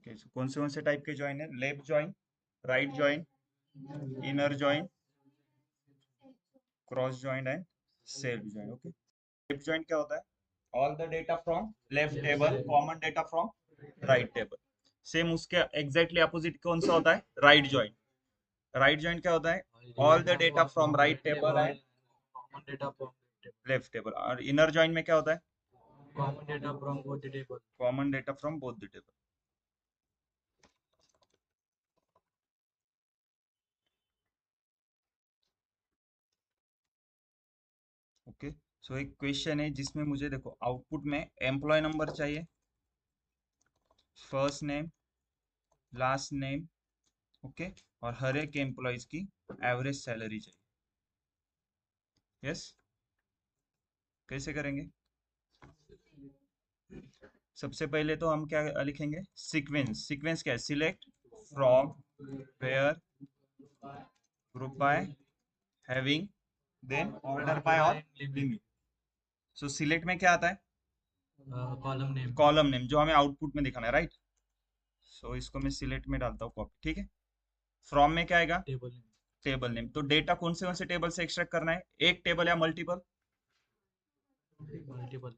कौन से टाइप के ज्वाइन है? Left join, right join, inner join, cross join and self join. Okay, left join क्या होता है? All the data from left table, common data from right table. Same उसके exactly opposite कौन सा होता है? Right join. राइट ज्वाइन क्या होता है? All the data from right table and common data from left table. और इनर ज्वाइन में क्या होता है? Common data from both the table. Common data from both the table. Okay, so एक question है जिसमें मुझे देखो आउटपुट में एम्प्लॉय नंबर चाहिए, first name, last name, okay, और हर एक एम्प्लॉयज की एवरेज सैलरी चाहिए। यस, कैसे करेंगे? सबसे पहले तो हम क्या लिखेंगे? सीक्वेंस। सीक्वेंस क्या है? Select from, where, group by, having, then order by और लिमिट। सो सिलेक्ट में क्या आता है? Column name. कॉलम नेम, जो हमें आउटपुट में दिखाना है, राइट? सो इसको मैं सिलेक्ट में डालता हूँ कॉपी, ठीक है। फ्रॉम में क्या आएगा? Table name. Table name. तो डेटा कौन से टेबल से एक्सट्रैक्ट करना है? एक टेबल या मल्टीपल? मल्टीपल।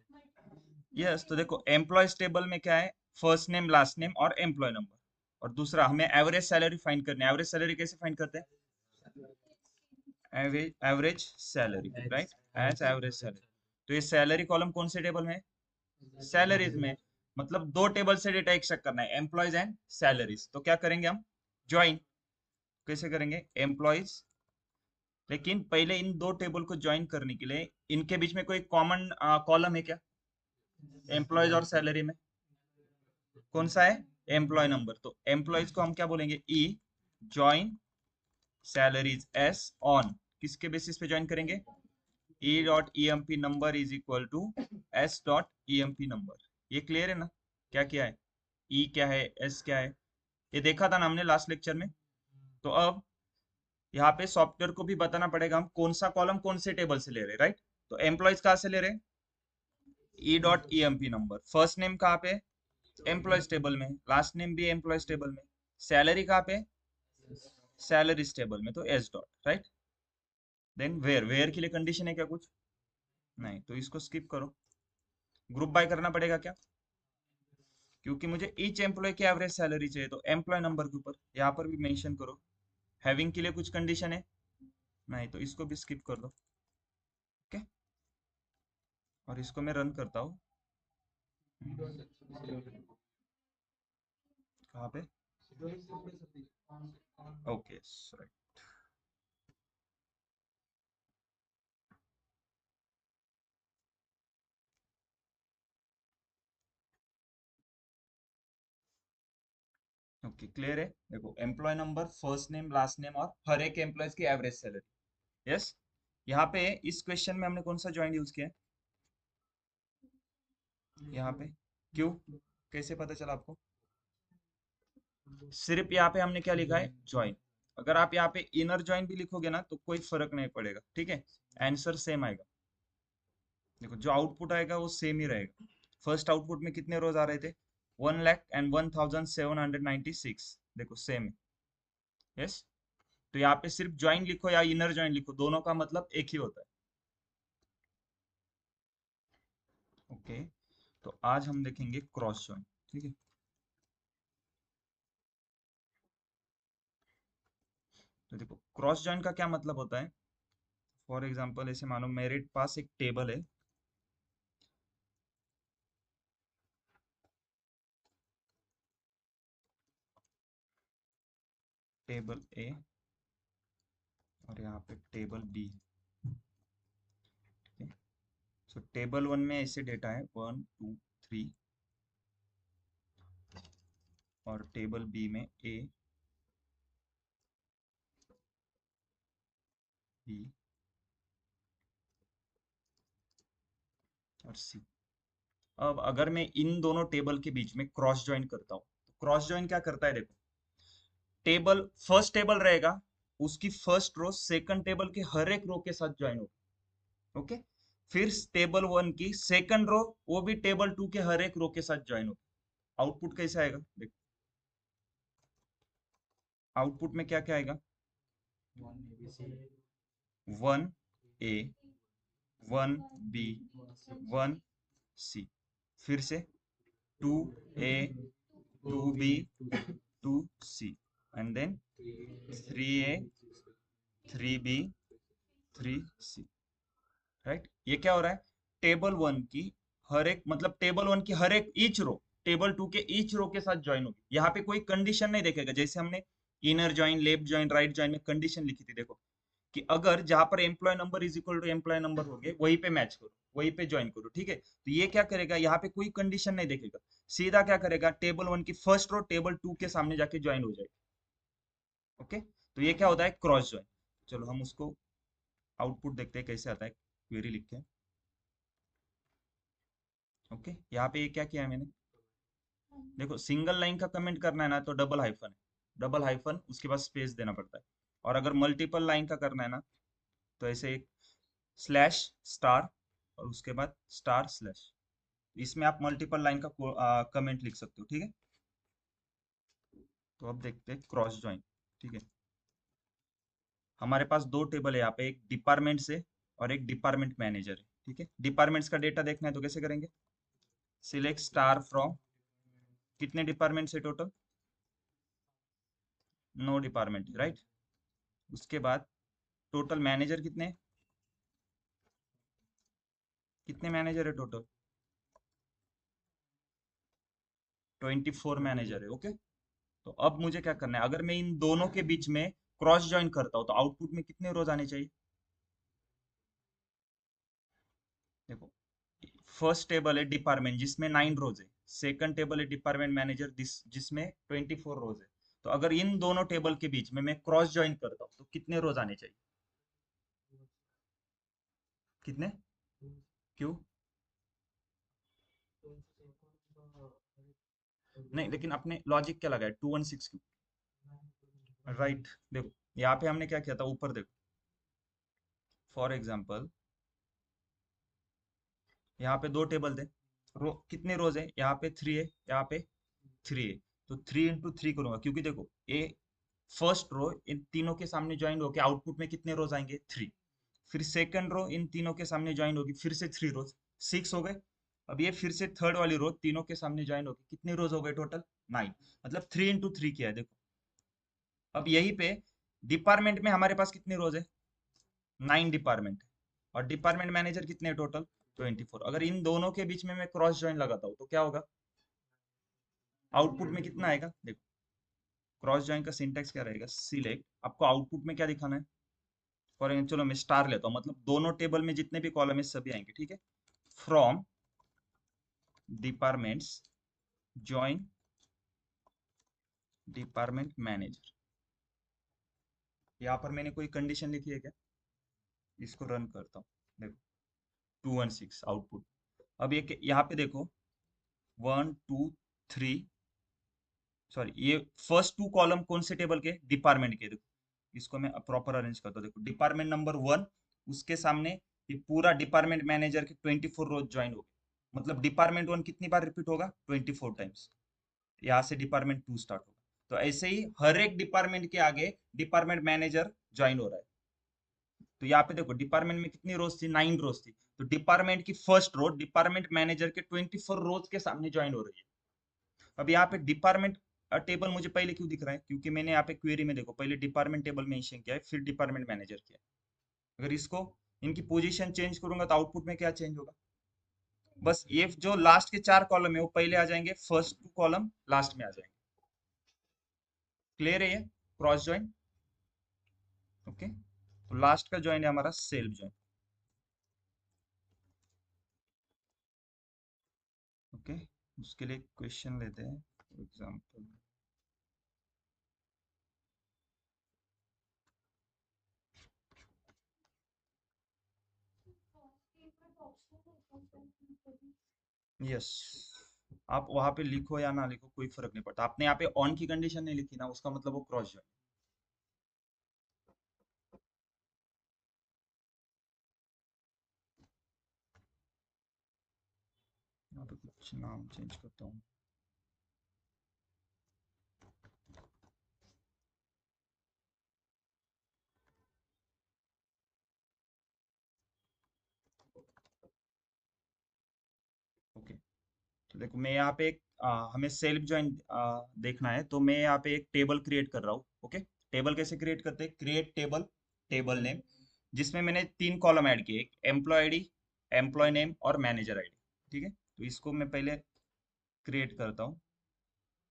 यस, तो देखो एम्प्लॉयज टेबल में क्या है? फर्स्ट नेम, लास्ट नेम और एम्प्लॉय नंबर। और दूसरा हमें एवरेज सैलरी फाइंड करनी है। एवरेज सैलरी कैसे फाइंड करते हैं? Average salary, right, as average salary. तो ये सैलरी कॉलम कौन से टेबल में है? सैलरीज में। मतलब दो टेबल से डेटा एक्सट्रैक्ट करना है, एम्प्लॉयज एंड सैलरीज। तो क्या करेंगे हम? ज्वाइन। कैसे करेंगे? एम्प्लॉयज, लेकिन पहले इन दो टेबल को ज्वाइन करने के लिए इनके बीच में कोई कॉमन कॉलम है क्या? एम्प्लॉयज और सैलरी में कौन सा है? Employee number. तो एम्प्लॉयज को हम क्या बोलेंगे? E join salaries s on. किसके बेसिस पे ज्वाइन करेंगे? ई dot e m p number is equal to s dot e m p number. ये क्लियर है ना? क्या क्या है? ई क्या है, एस क्या है, ये देखा था ना हमने लास्ट लेक्चर में। तो अब यहाँ पे सॉफ्टवेयर को भी बताना पड़ेगा हम कौन सा कॉलम कौन से टेबल से ले रहे हैं, राइट? तो एम्प्लॉयज कहाँ से ले रहे हैं? E dot e m p number. First name कहाँ पे? एम्प्लॉयज टेबल में। लास्ट नेम भी एम्प्लॉयज टेबल में। सैलरी कहाँ पे? सैलरीज टेबल में, तो s dot, right. Then where, where के लिए कंडीशन है क्या कुछ? नहीं, तो इसको स्किप करो। ग्रुप बाय करना पड़ेगा क्या? क्योंकि मुझे ईच एम्प्लॉय की एवरेज सैलरी चाहिए, तो एम्प्लॉय नंबर के ऊपर यहाँ पर भी मेंशन करो। हैविंग के लिए कुछ कंडीशन है? नहीं, तो इसको भी स्किप कर दो। ओके, और इसको मैं रन करता हूँ। कहाँ पे? Okay, right. ओके, क्लियर है। देखो employee number, first name, last name और हर एक एम्प्लॉय की एवरेज सैलरी। यस, यहाँ पे इस क्वेश्चन में हमने कौन सा ज्वाइन यूज किया है? यहाँ पे क्यों, कैसे पता चला आपको? सिर्फ यहाँ पे हमने क्या लिखा है? ज्वाइन। अगर आप यहाँ पे इनर ज्वाइन भी लिखोगे ना तो कोई फर्क नहीं पड़ेगा, ठीक है, आंसर सेम आएगा। देखो जो आउटपुट आएगा वो सेम ही रहेगा। फर्स्ट आउटपुट में कितने रोज आ रहे थे? 1,01,796। देखो सेम है। यस, तो यहाँ पे सिर्फ ज्वाइन लिखो या इनर ज्वाइन लिखो, दोनों का मतलब एक ही होता है। ओके, तो आज हम देखेंगे क्रॉस ज्वाइन, ठीक है। तो देखो क्रॉस ज्वाइन का क्या मतलब होता है? फॉर एग्जाम्पल ऐसे मानो मेरे पास एक टेबल है, टेबल ए, और यहाँ पे टेबल बी, ठीक है। सो टेबल वन में ऐसे डेटा है 1 2 3, और टेबल बी में ए, बी और सी। अब अगर मैं इन दोनों टेबल के बीच में क्रॉस ज्वाइन करता हूँ, तो क्रॉस ज्वाइन क्या करता है? देखो टेबल, फर्स्ट टेबल रहेगा, उसकी फर्स्ट रो सेकंड टेबल के हर एक रो के साथ ज्वाइन होगी। ओके, फिर टेबल वन की सेकंड रो, वो भी टेबल टू के हर एक रो के साथ ज्वाइन होगी। आउटपुट कैसा आएगा? देखो आउटपुट में क्या क्या आएगा? 1 ABC 1 A 1 B 1 C, फिर से 2 A 2 B 2 C, and then 3 A 3 B 3 C, right. ये क्या हो रहा है? टेबल वन की हर एक, मतलब टेबल वन की हर एक ईच रो टेबल टू के ईच रो के साथ ज्वाइन होगी। यहाँ पे कोई कंडीशन नहीं देखेगा, जैसे हमने inner join, left join, right join में कंडीशन लिखी थी, देखो कि अगर जहां पर employee number is equal to employee number हो गए, वहीं पे मैच करो, वहीं पे ज्वाइन करो, ठीक है। तो ये क्या करेगा, यहाँ पे कोई कंडीशन नहीं देखेगा, सीधा क्या करेगा, टेबल वन की फर्स्ट रो टेबल टू के सामने जाके ज्वाइन हो जाएगी। ओके, तो ये क्या होता है, क्रॉस ज्वाइन। चलो हम उसको आउटपुट देखते हैं कैसे आता है, क्वेरी लिख के। ओके, यहाँ पे ये क्या किया है मैंने, देखो सिंगल लाइन का कमेंट करना है ना तो डबल हाइफन है, डबल हाइफन उसके बाद स्पेस देना पड़ता है। और अगर मल्टीपल लाइन का करना है ना तो ऐसे एक स्लैश स्टार और उसके बाद स्टार स्लैश, इसमें आप मल्टीपल लाइन का कमेंट लिख सकते हो, ठीक है। तो अब देखते हैं क्रॉस ज्वाइन, ठीक है। हमारे पास दो टेबल है यहाँ पे, एक डिपार्टमेंट से और एक डिपार्टमेंट मैनेजर है, ठीक है। डिपार्टमेंट्स का डेटा देखना है तो कैसे करेंगे, सिलेक्ट स्टार फ्रॉम, कितने डिपार्टमेंट है टोटल, नो डिपार्टमेंट, राइट। उसके बाद टोटल मैनेजर कितने, कितने मैनेजर है टोटल, 24 मैनेजर है, ओके। तो अब मुझे क्या करना है, अगर मैं इन दोनों के बीच में क्रॉस ज्वाइन करता हूँ तो आउटपुट में कितने रोज आने चाहिए, देखो फर्स्ट टेबल है डिपार्टमेंट जिसमें 9 रोज है, सेकंड टेबल है डिपार्टमेंट मैनेजर जिसमें 24 रोज है। तो अगर इन दोनों टेबल के बीच में मैं क्रॉस ज्वाइन करता हूँ तो कितने रोज आने चाहिए, कितने, क्यों, नहीं लेकिन अपने लॉजिक क्या लगाया, 216 क्यों, राइट। देखो यहाँ पे हमने क्या किया था, ऊपर देखो, फॉर एग्जाम्पल यहाँ पे दो टेबल थे, रो कितने रोज है, यहाँ पे 3 है, यहाँ पे 3 है। तो 3 into 3 करूंगा, क्योंकि देखो ए फर्स्ट रो इन तीनों के सामने ज्वाइन होके आउटपुट में कितने रोज आएंगे, 3। फिर सेकंड रो इन तीनों के सामने ज्वाइन होगी, फिर से 3 रोज, 6 हो गए। अब ये फिर से थर्ड वाली रो तीनों के सामने ज्वाइन होगी, कितने रोज हो गए टोटल, 9। मतलब 3 into 3 किया है, देखो। अब यहीं पे डिपार्टमेंट में हमारे पास कितने रोज है, 9 डिपार्टमेंट, और डिपार्टमेंट मैनेजर कितने टोटल, 24। अगर इन दोनों के बीच में मैं क्रॉस ज्वाइन लगाता हूँ तो क्या होगा, आउटपुट में कितना आएगा, देखो क्रॉस ज्वाइन का सिंटेक्स क्या रहेगा, सिलेक्ट, आपको आउटपुट में क्या दिखाना है, फॉर एग्जाम्पल चलो मैं स्टार लेता हूँ, मतलब दोनों टेबल में जितने भी कॉलम है सभी आएंगे, ठीक है। From departments join department manager, यहाँ पर मैंने कोई कंडीशन लिखी है क्या, इसको रन करता हूँ, देखो 216 आउटपुट। अब ये यहाँ पे देखो 1 2 3, सॉरी ये फर्स्ट टू कॉलम कौन से टेबल के, डिपार्टमेंट के, देखो इसको मैं प्रॉपर अरेंज करता हूँ, देखो डिपार्टमेंट नंबर 1, उसके सामने ये पूरा डिपार्टमेंट मैनेजर के 24 रोज ज्वाइन हो गए, मतलब डिपार्टमेंट 1 कितनी बार रिपीट होगा, 24 टाइम्स। यहाँ से डिपार्टमेंट 2 स्टार्ट होगा। तो ऐसे ही हर एक डिपार्टमेंट के आगे डिपार्टमेंट मैनेजर ज्वाइन हो रहा है। तो यहाँ पे देखो डिपार्टमेंट में कितनी रोज थी, 9 रोज थी, तो डिपार्टमेंट की फर्स्ट रो डिपार्टमेंट मैनेजर के 24 रोज के सामने ज्वाइन हो रही है। अब यहाँ पे डिपार्टमेंट टेबल मुझे पहले क्यों दिख रहा है, क्योंकि मैंने यहाँ पे क्वेरी में देखो पहले डिपार्टमेंट टेबल मेंशन किया है, फिर डिपार्टमेंट मैनेजर किया है। अगर इसको इनकी पोजीशन चेंज करूंगा तो आउटपुट में क्या चेंज होगा, बस ये जो लास्ट के 4 कॉलम है वो पहले आ जाएंगे, फर्स्ट 2 कॉलम लास्ट में आ जाएंगे। क्लियर है ये क्रॉस ज्वाइन, ओके। तो लास्ट का ज्वाइन है हमारा सेल्फ ज्वाइन, ओके। उसके लिए क्वेश्चन लेते हैं, फॉर एग्जाम्पल यस, आप वहां पे लिखो या ना लिखो कोई फर्क नहीं पड़ता, आपने यहाँ पे ऑन की कंडीशन नहीं लिखी ना, उसका मतलब वो क्रॉस ज्वाइन। यहाँ पे कुछ नाम चेंज करता हूँ, देखो मैं यहाँ पे एक हमें सेल्फ ज्वाइन देखना है, तो मैं यहाँ पे एक टेबल क्रिएट कर रहा हूँ। ओके, टेबल कैसे क्रिएट करते हैं? क्रिएट टेबल, टेबल नेम, जिसमें मैंने 3 कॉलम ऐड किए, एक एम्प्लॉय आईडी, एम्प्लॉय नेम और मैनेजर आईडी। ठीक है, तो इसको मैं पहले क्रिएट करता हूँ।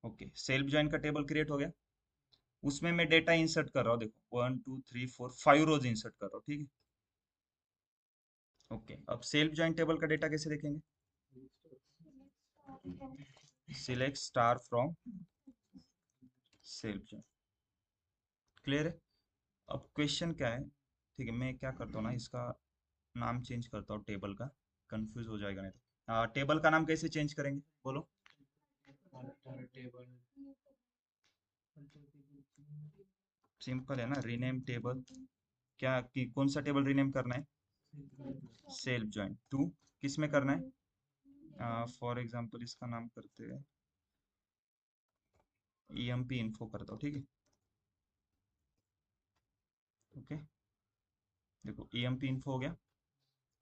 ओके, सेल्फ ज्वाइन का टेबल क्रिएट हो गया। उसमें मैं डेटा इंसर्ट कर रहा हूँ, देखो 1 2 3 4 5 रोज इंसर्ट कर रहा हूँ। ठीक है, ओके, अब सेल्फ ज्वाइन टेबल का डेटा कैसे देखेंगे? Select star from self join. Clear है? अब क्वेश्चन क्या है? ठीक है, मैं क्या करता हूँ ना, इसका नाम चेंज करता हूँ टेबल का, कंफ्यूज हो जाएगा नहीं तो। टेबल का नाम कैसे चेंज करेंगे बोलो? टेबल सिंपल है ना, रीनेम टेबल। क्या कि कौन सा टेबल रीनेम करना है? सेल्फ ज्वाइन टू, किस में करना है? फॉर एग्जांपल इसका नाम करते हैं ईएमपी इन्फो करता हूँ। ठीक है, ओके, देखो ईएमपी इन्फो हो गया।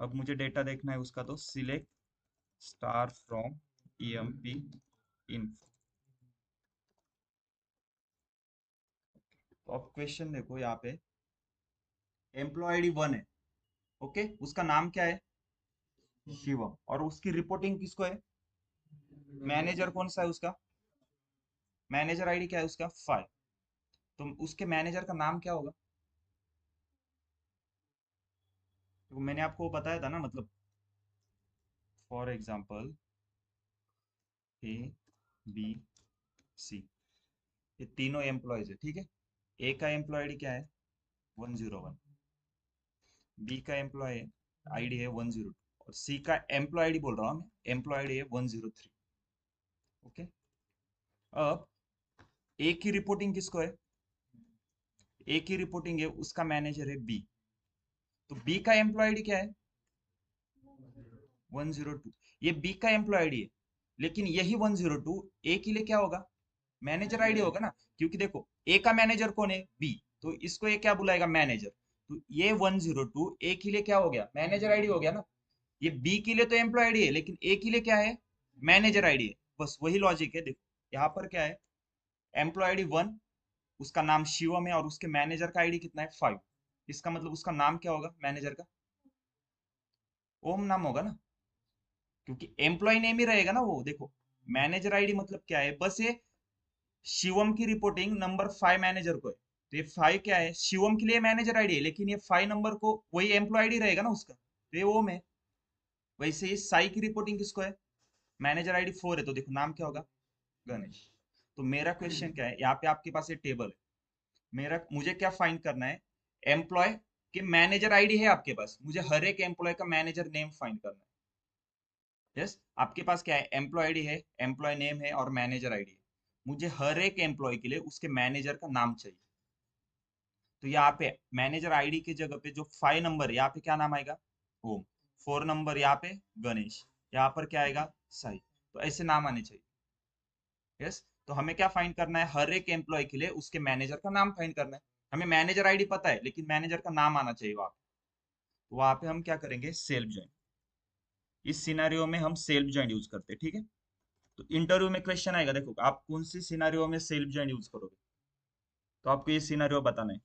अब मुझे डेटा देखना है उसका, तो select star from EMP info. तो अब क्वेश्चन देखो यहाँ पे, एम्प्लॉय आईडी 1 है। ओके, उसका नाम क्या है? शिवम। और उसकी रिपोर्टिंग किसको है? मैनेजर कौन सा है उसका? मैनेजर आईडी क्या है उसका? 5। तो उसके मैनेजर का नाम क्या होगा? तो मैंने आपको बताया था ना, मतलब for example a b c, ये तीनों एम्प्लॉयज है। ठीक है, ए का एम्प्लॉय आईडी क्या है? 101, बी का एम्प्लॉय आईडी है 102, और सी का एम्प्लॉय आईडी बोल रहा हूँ मैं, एम्प्लॉय आईडी है 103। ओके, अब ए की रिपोर्टिंग किसको है? ए की रिपोर्टिंग है, उसका मैनेजर है बी। तो बी का एम्प्लॉय आईडी क्या है? 102। ये बी का एम्प्लॉय आईडी है, लेकिन यही 102 ए के लिए क्या होगा? मैनेजर आईडी होगा ना, क्योंकि देखो ए का मैनेजर कौन है? बी। तो इसको ये क्या बुलाएगा? मैनेजर। तो ये 102 ए के लिए क्या हो गया? मैनेजर आईडी हो गया ना। ये बी के लिए तो एम्प्लॉय आईडी है, लेकिन ए के लिए क्या है? मैनेजर आईडी है। बस वही लॉजिक है। देखो यहाँ पर क्या है, एम्प्लॉय आईडी 1, उसका नाम शिवम है, और उसके मैनेजर का आईडी कितना है? 5। इसका मतलब उसका नाम क्या होगा मैनेजर का? ओम नाम होगा ना, क्योंकि एम्प्लॉय नेम ही रहेगा ना वो। देखो मैनेजर आईडी मतलब क्या है, बस ये शिवम की रिपोर्टिंग नंबर 5 मैनेजर को है, तो ये 5 क्या है? शिवम के लिए मैनेजर आईडी है, लेकिन ये 5 नंबर को वही एम्प्लॉय आईडी रहेगा ना उसका, तो ये ओम है। वैसे ही साई की रिपोर्टिंग किसको है? मैनेजर आईडी 4 है, तो देखो नाम क्या होगा? गणेश। तो मेरा क्वेश्चन क्या है, यहाँ पे आपके पास ये टेबल है, मेरा मुझे क्या फाइंड करना है? एम्प्लॉय के मैनेजर आईडी है आपके पास, मुझे हर एक एम्प्लॉय का मैनेजर नेम फाइंड करना है। यस, आपके पास क्या है? एम्प्लॉय आईडी है, एम्प्लॉय नेम है और मैनेजर आईडी है। मुझे हर एक एम्प्लॉय के लिए उसके मैनेजर का नाम चाहिए। तो यहाँ पे मैनेजर आईडी की जगह पे जो 5 नंबर यहाँ पे क्या नाम आएगा? ओम। 4 नंबर यहाँ पे गणेश, यहाँ पर क्या आएगा? साई। तो ऐसे नाम आने चाहिए। यस, तो हमें क्या फाइंड करना है? हर एक एम्प्लॉय के लिए उसके मैनेजर का नाम फाइंड करना है। हमें मैनेजर आईडी पता है, लेकिन मैनेजर का नाम आना चाहिए वहां पे। तो वहां पे हम क्या करेंगे? Self join. इस सिनारियो में हम सेल्फ ज्वाइन यूज करते हैं। ठीक है, तो इंटरव्यू में क्वेश्चन आएगा, देखो आप कौन सी सिनारियो में सेल्फ ज्वाइन यूज करोगे, तो आपको ये सिनारियो बताना है।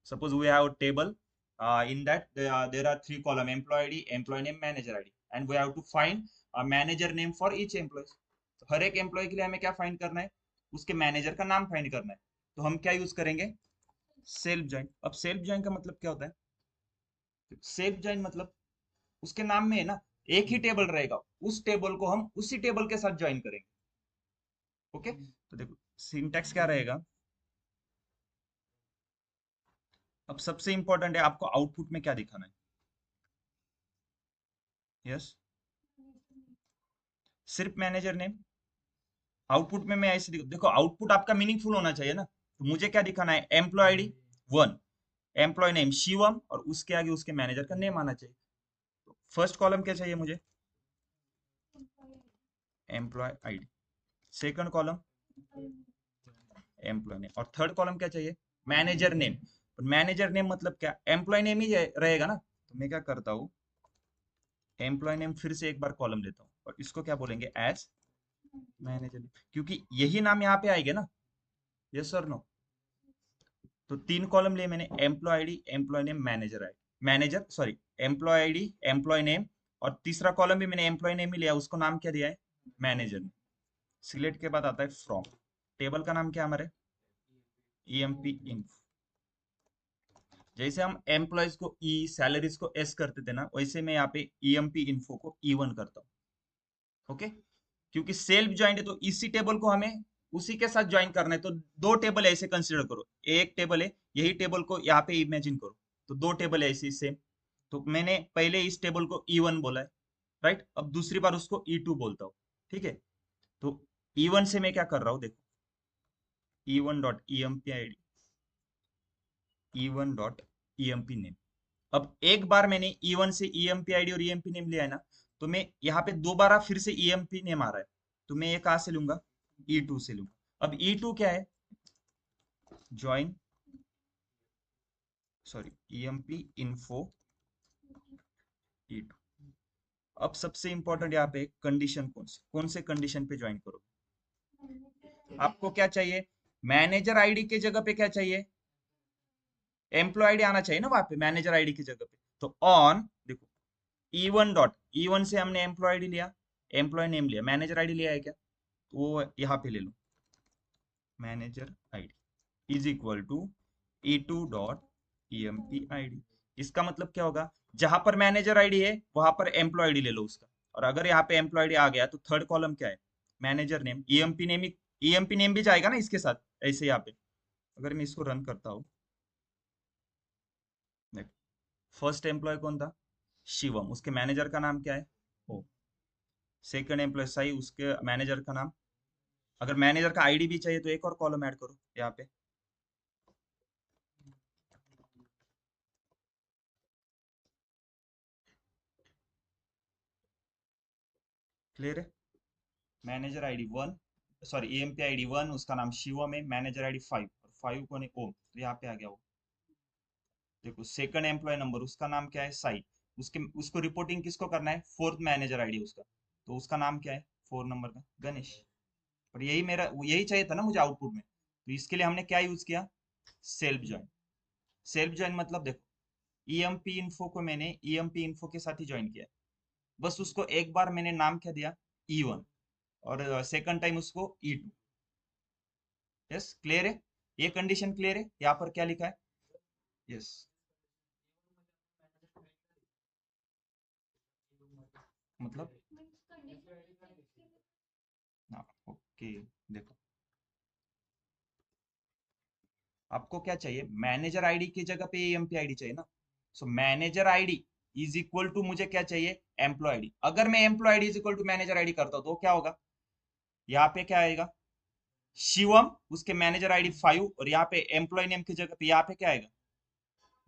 Suppose we have table, in that there are 3 column: employee id, employee name, manager id, and we have to find a manager name for each employee। तो हर एक employ के लिए हमें क्या फाइंड करना है? उसके मैनेजर का नाम फाइंड करना है। तो हम क्या यूज करेंगे? Self join. अब सेल्फ ज्वाइन का मतलब क्या होता है? सेल्फ ज्वाइन मतलब उसके नाम में है ना, एक ही टेबल रहेगा, उस टेबल को हम उसी टेबल के साथ ज्वाइन करेंगे। ओके, तो देखो सिंटैक्स क्या रहेगा। अब सबसे इंपॉर्टेंट है, आपको आउटपुट में क्या दिखाना है? यस, सिर्फ मैनेजर नेम। आउटपुट में मैं ऐसे देखो आउटपुट आपका मीनिंगफुल होना चाहिए ना, तो मुझे क्या दिखाना है? Employee ID 1, employee name Shivam, और उसके आगे उसके मैनेजर का नेम आना चाहिए। तो फर्स्ट कॉलम क्या चाहिए मुझे? Employee ID. Second column employee name, और थर्ड कॉलम क्या चाहिए? Manager name. मैनेजर नेम मतलब क्या? एम्प्लॉय नेम ही रहेगा ना। तो मैं क्या करता हूँ, एम्प्लॉय नेम फिर से एक बार कॉलम लेता हूँ, और इसको क्या बोलेंगे? एज मैनेजर, क्योंकि यही नाम यहाँ पे आएंगे ना, यस और नो। तो 3 कॉलम लिए मैंने, employee ID, employee name, manager ID, manager sorry, employee ID, employee name, और तीसरा कॉलम भी मैंने एम्प्लॉय नेम ही लिया, उसको नाम क्या दिया है, मैनेजर। सिलेक्ट के बाद आता है फ्रॉम, टेबल का नाम क्या हमारे, ईएमपी इन्फो। जैसे हम एम्प्लॉयज को ई, सैलरीज को एस करते थे ना, वैसे मैं यहाँ पे ईएमपी इन्फो को ई1 करता हूँ। ओके, क्योंकि सेल्फ ज्वाइंट है तो इसी टेबल को हमें उसी के साथ ज्वाइन करना है, तो दो टेबल ऐसे कंसिडर करो, एक टेबल है, यही टेबल को यहाँ पे इमेजिन करो, तो दो टेबल है ऐसी सेम। तो मैंने पहले इस टेबल को ई1 बोला है, राइट, अब दूसरी बार उसको ई2 बोलता हूँ, ठीक है। तो ई1 से मैं क्या कर रहा हूँ, देखो, e one dot e m p i d, e one dot e m p name. अब एक बार मैंने E1 से EMP आईडी और EMP नेम लिया है ना, तो मैं यहाँ पे दोबारा फिर से EMP नेम आ रहा है, तो मैं ये कहाँ से लूंगा, E2 से लूंगा। अब E2 क्या है, join, sorry, EMP info E2। अब सबसे इंपॉर्टेंट यहाँ पे कंडीशन, कौन से कंडीशन पे ज्वाइन करो, आपको क्या चाहिए, मैनेजर आईडी के जगह पे क्या चाहिए, एम्प्लॉय आईडी आना चाहिए ना वहां पे मैनेजर आईडी की जगह पे। तो ऑन, देखो, E1 डॉट, E1 से हमने एम्प्लॉय आईडी लिया, एम्प्लॉय नेम लिया, मैनेजर आईडी लिया है क्या, तो वो यहाँ पे ले लो, manager ID is equal to E2 dot EMP ID. इसका मतलब क्या होगा, जहां पर मैनेजर आईडी है वहां पर एम्प्लॉय आईडी ले लो उसका, और अगर यहाँ पे एम्प्लॉय आईडी आ गया तो थर्ड कॉलम क्या है, manager name, EMP name, EMP name भी जाएगा ना इसके साथ, ऐसे यहाँ पे। अगर मैं इसको रन करता हूँ, फर्स्ट एम्प्लॉय कौन था, शिवम, उसके मैनेजर का नाम क्या है, ओ। सेकंड एम्प्लॉय साई, उसके मैनेजर का नाम, अगर मैनेजर का आईडी भी चाहिए तो एक और कॉलम ऐड करो यहाँ पे, क्लियर है। Manager ID 1, sorry, EMP ID 1, उसका नाम शिवम है, मैनेजर आईडी 5, और 5 कौन है, ओम, तो यहाँ पे आ गया वो। देखो, सेकंड एम्प्लॉय नंबर, उसका नाम क्या है, साई, उसके उसको रिपोर्टिंग किसको करना है, फोर्थ मैनेजर आईडी उसका, तो उसका नाम क्या है, 4 नंबर का, गणेश। और यही मेरा, यही चाहिए था ना मुझे आउटपुट में, तो इसके लिए हमने क्या यूज किया, सेल्फ ज्वाइन। सेल्फ ज्वाइन मतलब देखो, EMP इन्फो को मैंने EMP इन्फो के साथ ही ज्वाइन किया, बस उसको एक बार मैंने नाम क्या दिया, E1, और सेकंड टाइम उसको E2। यस, क्लियर है, ये कंडीशन क्लियर है, यहाँ पर क्या लिखा है, यस, मतलब, हाँ, ओके, देखो, आपको क्या चाहिए, मैनेजर आईडी की जगह पे EMP आईडी चाहिए ना, so manager ID is equal to मुझे क्या चाहिए, एम्प्लॉय आईडी। अगर मैं employee ID is equal to manager ID करता हूँ तो क्या होगा, यहाँ पे क्या आएगा, शिवम, उसके मैनेजर आईडी 5, और यहाँ पे एम्प्लॉय नेम की जगह पे यहाँ पे क्या आएगा,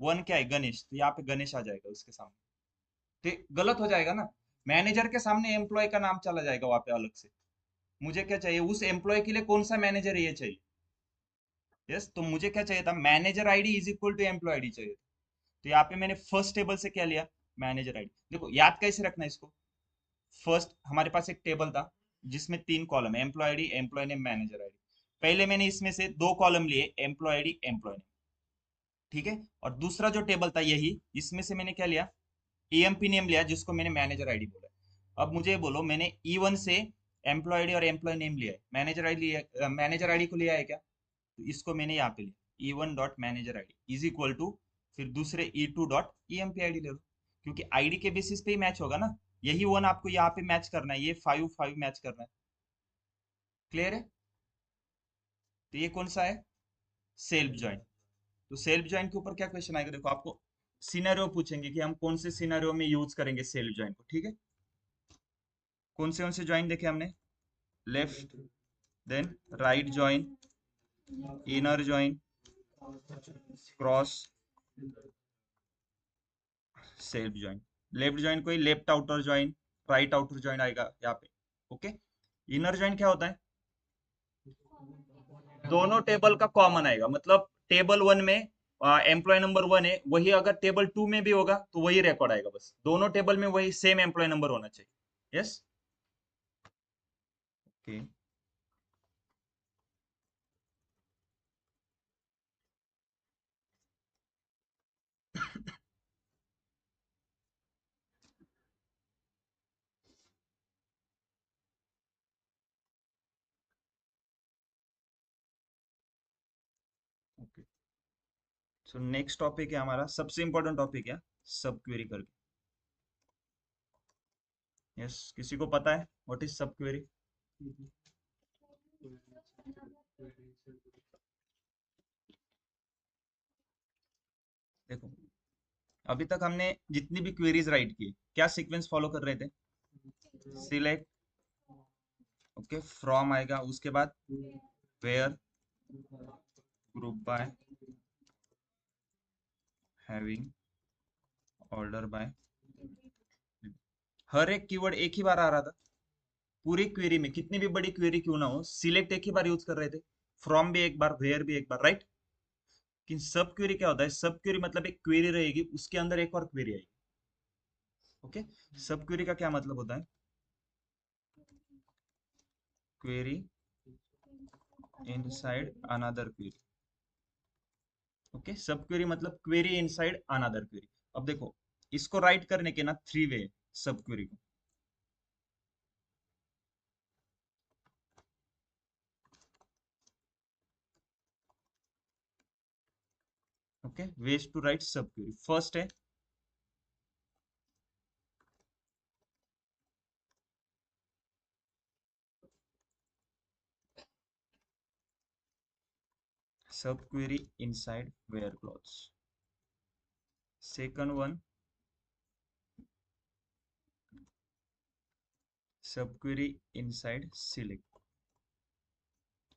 1, क्या है, गणेश, तो यहाँ पे गणेश आ जाएगा उसके सामने, तो ये गलत हो जाएगा ना, मैनेजर के सामने एम्प्लॉय का नाम चला जाएगा वहां पे अलग से। मुझे क्या चाहिए, उस एम्प्लॉय के लिए कौन सा मैनेजर है ये चाहिए, यस। तो मुझे क्या चाहिए था, manager ID is equal to employee ID चाहिए, तो यहाँ पे मैंने फर्स्ट टेबल से क्या लिया, मैनेजर आईडी। देखो, याद कैसे रखना है इसको, फर्स्ट हमारे पास एक टेबल था जिसमें 3 कॉलम है, employee ID, employee name, manager ID. पहले मैंने इसमें से 2 कॉलम लिए, एम्प्लॉय आईडी, एम्प्लॉय नेम, ठीक है। और दूसरा जो टेबल था यही, इसमें से मैंने क्या लिया, EMP नेम लिया, जिसको मैंने मैनेजर आईडी बोला। अब मुझे ये बोलो, मैंने E1 से एम्प्लॉय आईडी और एम्प्लॉय नेम लिया है, मैनेजर आईडी लिया, मैनेजर आईडी को लिया है क्या, तो इसको मैंने यहाँ पे लिया, E1 dot manager ID is equal to, फिर दूसरे E2 डॉट EMP आईडी ले लो, क्योंकि आईडी के बेसिस पे ही मैच होगा ना, यही 1 आपको यहाँ पे मैच करना है, ये 5 5 मैच करना है, क्लियर है। तो ये कौन सा है, सेल्फ ज्वाइन। तो सेल्फ ज्वाइन के ऊपर क्या क्वेश्चन आएगा, देखो, आपको सिनेरियो पूछेंगे कि हम कौन से सिनेरियो में यूज करेंगे सेल्फ ज्वाइन को, ठीक है। कौन से ज्वाइन देखे हमने, left, then right join, inner join, cross, self join. Left join कोई left outer join, right outer join आएगा यहाँ पे, ओके। इनर ज्वाइन क्या होता है, दोनों टेबल का कॉमन आएगा, मतलब टेबल 1 में एम्प्लॉय नंबर 1 है, वही अगर टेबल 2 में भी होगा तो वही रिकॉर्ड आएगा, बस दोनों टेबल में वही सेम एम्प्लॉय नंबर होना चाहिए, yes. Okay okay so next topic है हमारा, सबसे इंपॉर्टेंट टॉपिक है सब क्वेरी करके। यस, किसी को पता है व्हाट इज सब क्वेरी? देखो, अभी तक हमने जितनी भी क्वेरीज राइट की, क्या सीक्वेंस फॉलो कर रहे थे? सिलेक्ट, ओके, फ्रॉम आएगा, उसके बाद where, group by, having, order by. हर एक कीवर्ड एक ही बार आ रहा था पूरी क्वेरी में, कितनी भी बड़ी क्वेरी क्यों ना हो, सिलेक्ट एक ही बार यूज कर रहे थे, फ्रॉम भी एक बार, वेयर भी एक बार, राइट? कि सब क्वेरी क्या होता है? सब क्वेरी मतलब एक क्वेरी रहेगी, उसके अंदर एक और क्वेरी आएगी। ओके, सब क्वेरी का क्या मतलब होता है? Query inside another query. Okay, subquery मतलब क्वेरी इनसाइड अनदर क्वेरी। अब देखो, इसको राइट करने के ना 3 वे सब क्वेरी को। Okay, ways to write subquery. First है subquery inside where clause. Second one, subquery inside select.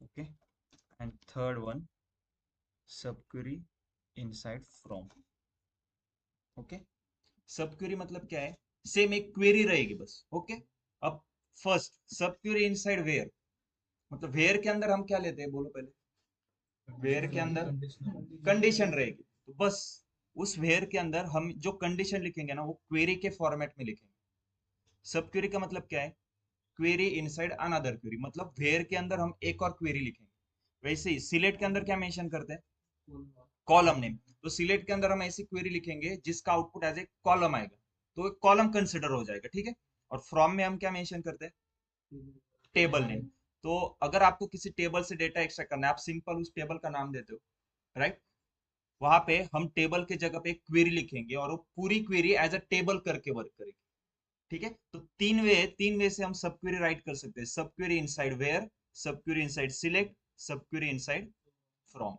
Okay, and third one, subquery inside from. Okay, subquery मतलब क्या है? Same एक query रहेगी बस। Okay, अब first, सब query inside where मतलब वेयर के अंदर हम क्या लेते हैं, बोलो पहले। वेयर के अंदर कंडीशन रहेगी, तो बस उस वेयर के अंदर हम जो कंडीशन लिखेंगे ना, वो क्वेरी के फॉर्मेट में लिखेंगे। सब क्वेरी का मतलब क्या है? क्वेरी इनसाइड अनदर क्वेरी, मतलब वेयर के अंदर हम एक और क्वेरी लिखेंगे। वैसे ही सिलेक्ट के अंदर क्या मेंशन करते हैं? Column name. तो सिलेक्ट के अंदर हम ऐसी क्वेरी लिखेंगे जिसका आउटपुट एज ए कॉलम आएगा, तो एक कॉलम कंसिडर हो जाएगा, ठीक है। और फ्रॉम में हम क्या मेंशन करते हैं? Table name. तो अगर आपको किसी टेबल से डेटा एक्सट्रैक्ट करना है, आप सिंपल उस टेबल का नाम देते हो, राइट? वहां पे हम टेबल के जगह पे क्वेरी लिखेंगे और वो पूरी क्वेरी एज अ टेबल करके वर्क करेगी, ठीक है। तो तीन वे से हम सब क्वेरी राइट कर सकते हैं। सब क्वेरी इनसाइड वेयर, सब क्वेरी इनसाइड सिलेक्ट, सब क्वेरी इनसाइड फ्रॉम।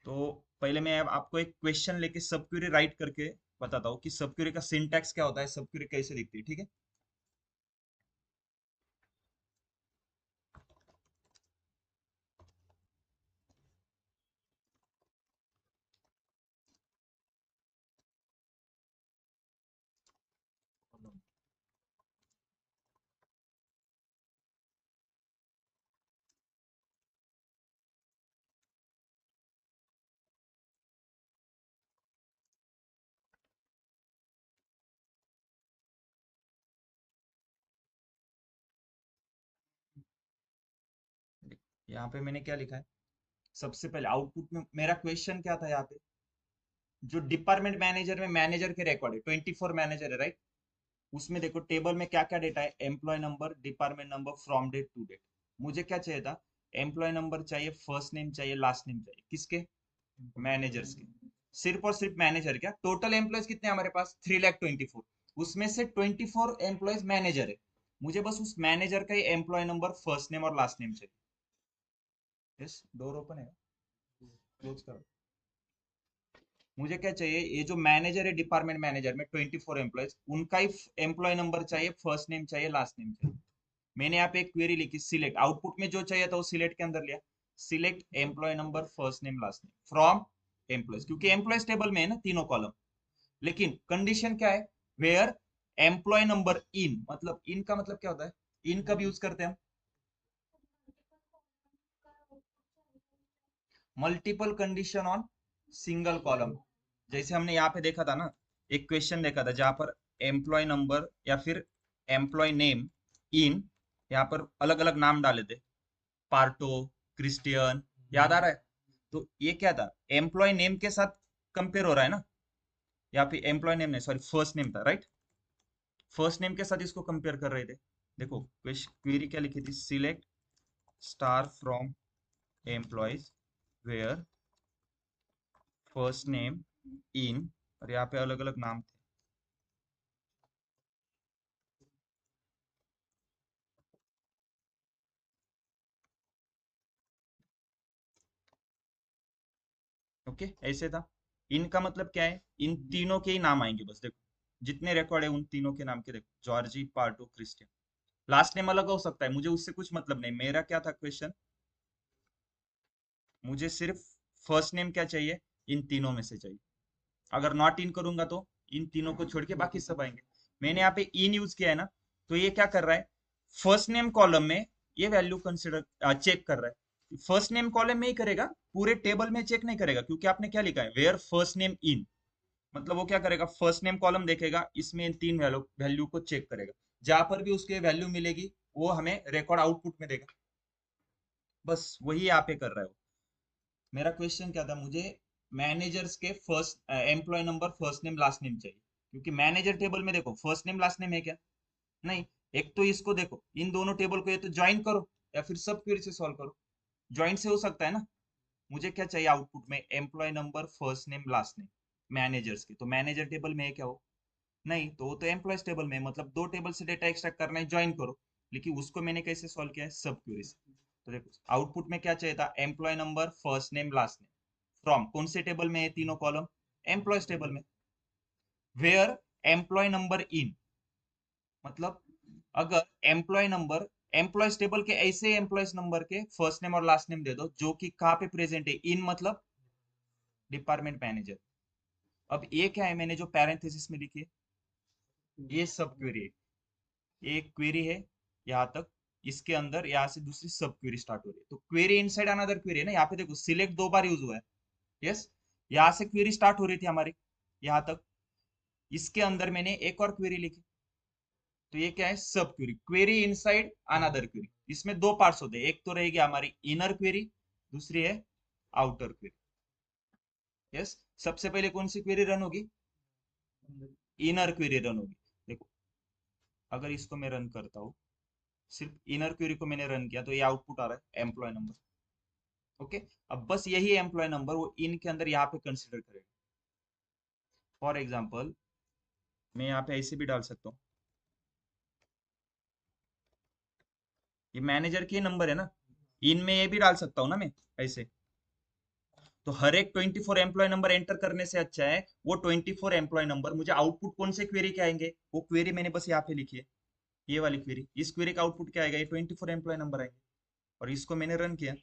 तो पहले मैं अब आपको एक क्वेश्चन लेके सब क्वेरी राइट करके बताता हूँ कि सब क्वेरी का सिंटैक्स क्या होता है, सब क्वेरी कैसे दिखती है, ठीक है। यहाँ पे मैंने क्या लिखा है? सबसे पहले आउटपुट में मेरा क्वेश्चन क्या था यहाँ पे? जो डिपार्टमेंट मैनेजर में मैनेजर के रिकॉर्ड है, 24 मैनेजर है, राइट? उसमें देखो टेबल में क्या क्या डेटा है, employee number, department number, from date to date. मुझे क्या चाहिए था? एम्प्लॉय नंबर चाहिए, फर्स्ट नेम चाहिए, लास्ट नेम चाहिए, किसके? मैनेजर्स के। सिर्फ और सिर्फ मैनेजर, क्या टोटल एम्प्लॉयज कितने हमारे पास? 3,24,000। उसमें से 24 एम्प्लॉयज मैनेजर है। मुझे बस उस मैनेजर का ही एम्प्लॉय नंबर, फर्स्ट नेम और लास्ट नेम चाहिए। यस, डोर ओपन है, क्लोज करो। मुझे क्या चाहिए? ये जो मैनेजर है, डिपार्टमेंट मैनेजर में 24 एम्प्लॉयज, उनका ही एम्प्लॉय नंबर चाहिए, फर्स्ट नेम चाहिए, लास्ट नेम चाहिए। मैंने यहाँ पे एक क्वेरी लिखी, सिलेक्ट, आउटपुट में जो चाहिए था वो सिलेक्ट के अंदर लिया। Select employee number, first name, last name from employees, क्योंकि एम्प्लॉयज टेबल में है ना तीनों कॉलम। लेकिन कंडीशन क्या है? वेयर एम्प्लॉय नंबर इन, मतलब इन का मतलब क्या होता है? इन कब यूज करते हैं हम? Multiple condition on single column. जैसे हमने यहाँ पे देखा था ना, एक क्वेश्चन देखा था जहां पर एम्प्लॉय नंबर या फिर एम्प्लॉय नेम इन, यहाँ पर अलग अलग नाम डाले थे, पार्टो, क्रिस्टियन, याद आ रहा है? तो ये क्या था, एम्प्लॉय नेम के साथ कंपेयर हो रहा है ना, या फिर एम्प्लॉय नेम नहीं, सॉरी फर्स्ट नेम था, राइट? फर्स्ट नेम के साथ इसको कंपेयर कर रहे थे। देखो क्वेरी क्या लिखी थी, select star from employees where first name in, और यहाँ पे अलग अलग नाम थे। ओके, ऐसे था। इनका मतलब क्या है, इन तीनों के ही नाम आएंगे बस, देखो जितने रिकॉर्ड है उन तीनों के नाम के, देखो जॉर्जी, पार्टो, क्रिस्टियन। लास्ट नेम अलग हो सकता है, मुझे उससे कुछ मतलब नहीं। मेरा क्या था क्वेश्चन, मुझे सिर्फ फर्स्ट नेम क्या चाहिए, इन तीनों में से चाहिए। अगर नॉट इन करूंगा तो इन तीनों को छोड़ के बाकी सब आएंगे। मैंने यहाँ पे इन यूज किया है ना, तो ये क्या कर रहा है, फर्स्ट नेम कॉलम में ये वैल्यू कंसिडर चेक कर रहा है। फर्स्ट नेम कॉलम में ही करेगा, पूरे टेबल में चेक नहीं करेगा, क्योंकि आपने क्या लिखा है, वेयर फर्स्ट नेम इन। मतलब वो क्या करेगा, फर्स्ट नेम कॉलम देखेगा, इसमें इन तीन वैल्यू को चेक करेगा। जहां पर भी उसके वैल्यू मिलेगी वो हमें रिकॉर्ड आउटपुट में देगा। बस वही यहाँ पे कर रहा है वो। मेरा क्वेश्चन क्या था, मुझे मैनेजर्स के first employee number, first name, last name चाहिए। क्योंकि मैनेजर टेबल में देखो फर्स्ट नेम लास्ट नेम है क्या, नहीं। एक तो इसको देखो, इन दोनों टेबल को ये तो ज्वाइन करो, या फिर सब क्वेरी से सॉल्व करो। ज्वाइन से हो सकता है ना। मुझे क्या चाहिए आउटपुट में, employee number, first name, last name, managers के। तो मैनेजर टेबल में है क्या, हो नहीं, तो वो तो एम्प्लॉयज टेबल में है, मतलब दो टेबल से डेटा एक्सट्रैक्ट करना है, ज्वाइन करो। लेकिन उसको मैंने कैसे सॉल्व किया है, सब क्वेरी से। तो देखो आउटपुट में क्या चाहिए था, employee number, first name, last name, from कौन से टेबल में है तीनों कॉलम, एम्प्लॉयज टेबल में। वेयर एम्प्लॉय नंबर इन, मतलब अगर एम्प्लॉय नंबर, एम्प्लॉयज टेबल के ऐसे एम्प्लॉयज नंबर के फर्स्ट नेम और लास्ट नेम दे दो जो कि कहाँ पे प्रेजेंट है, इन मतलब डिपार्टमेंट मैनेजर। अब ये क्या है, मैंने जो पैरेंथेसिस में लिखी है, ये सब क्वेरी है। एक क्वेरी है यहाँ तक, इसके अंदर यहाँ से दूसरी सब क्वेरी स्टार्ट हो रही है। तो क्वेरी इनसाइड अनदर क्वेरी है ना, यहाँ पे देखो सिलेक्ट दो बार यूज हुआ है। यस, यहाँ से क्वेरी स्टार्ट हो रही थी हमारी यहाँ तक, इसके अंदर मैंने एक और क्वेरी लिखी। तो ये क्या है, सब query, query inside another query. इसमें दो पार्ट्स होते हैं, एक तो रहेगी हमारी इनर क्वेरी, दूसरी है आउटर क्वेरी। यस, सबसे पहले कौन सी क्वेरी रन होगी, इनर क्वेरी रन होगी। देखो अगर इसको मैं रन करता हूँ, सिर्फ इनर क्वेरी को मैंने रन किया, तो ये आउटपुट आ रहा है एम्प्लॉय नंबर। ओके, अब बस यही एम्प्लॉय नंबर वो इन के अंदर यहाँ पे कंसिडर करेगा। फॉर एग्जाम्पल मैं यहाँ पे ऐसे भी डाल सकता हूँ, ये मैनेजर के नंबर है ना, इनमें ये भी डाल सकता हूँ ना मैं ऐसे। तो हर एक 24 एम्प्लॉय नंबर एंटर करने से अच्छा है वो 24 एम्प्लॉय नंबर मुझे आउटपुट कौन से क्वेरी के आएंगे, वो क्वेरी मैंने बस यहाँ पे लिखी है, ये वाली क्वेरी। इस क्वेरी का आउटपुट क्या आएगा, ये 24 एम्प्लॉय नंबर आएंगे, और इसको मैंने रन किया।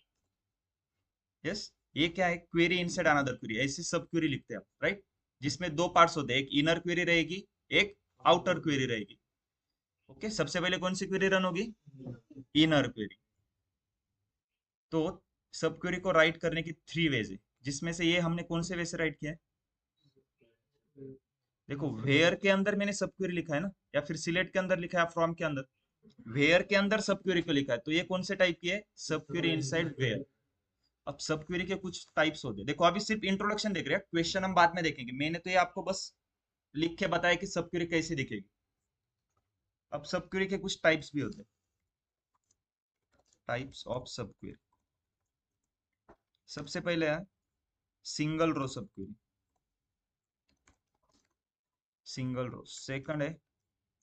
यस, ये क्या है, क्वेरी इनसाइड अनदर क्वेरी, ऐसी सब क्वेरी लिखते हैं आप, राइट? जिसमें दो पार्ट्स होते हैं, एक इनर क्वेरी रहेगी, एक आउटर क्वेरी रहेगी। ओके, सबसे पहले कौन सी क्वेरी रन होगी, इनर क्वेरी। तो सब क्वेरी को राइट करने की थ्री वेज है, जिसमें से ये हमने कौन से वे से राइट किया है, देखो वेयर के अंदर मैंने सब क्वेरी लिखा है ना, या फिर सिलेक्ट के अंदर लिखा है, फ्रॉम के अंदर, वेयर के अंदर सब क्वेरी को लिखा है। तो ये कौन से टाइप की है, सब क्वेरी इनसाइड वेयर। अब सब क्वेरी के कुछ टाइप्स होते हैं, देखो अभी सिर्फ इंट्रोडक्शन देख रहे हैं, क्वेश्चन हम बाद में देखेंगे। मैंने तो ये आपको बस लिख के बताया कि सब क्वेरी कैसे दिखेगी। अब सब क्वेरी के कुछ टाइप्स भी होते हैं, टाइप्स ऑफ सब क्वेरी। सबसे पहले है single row subquery, single row. Second है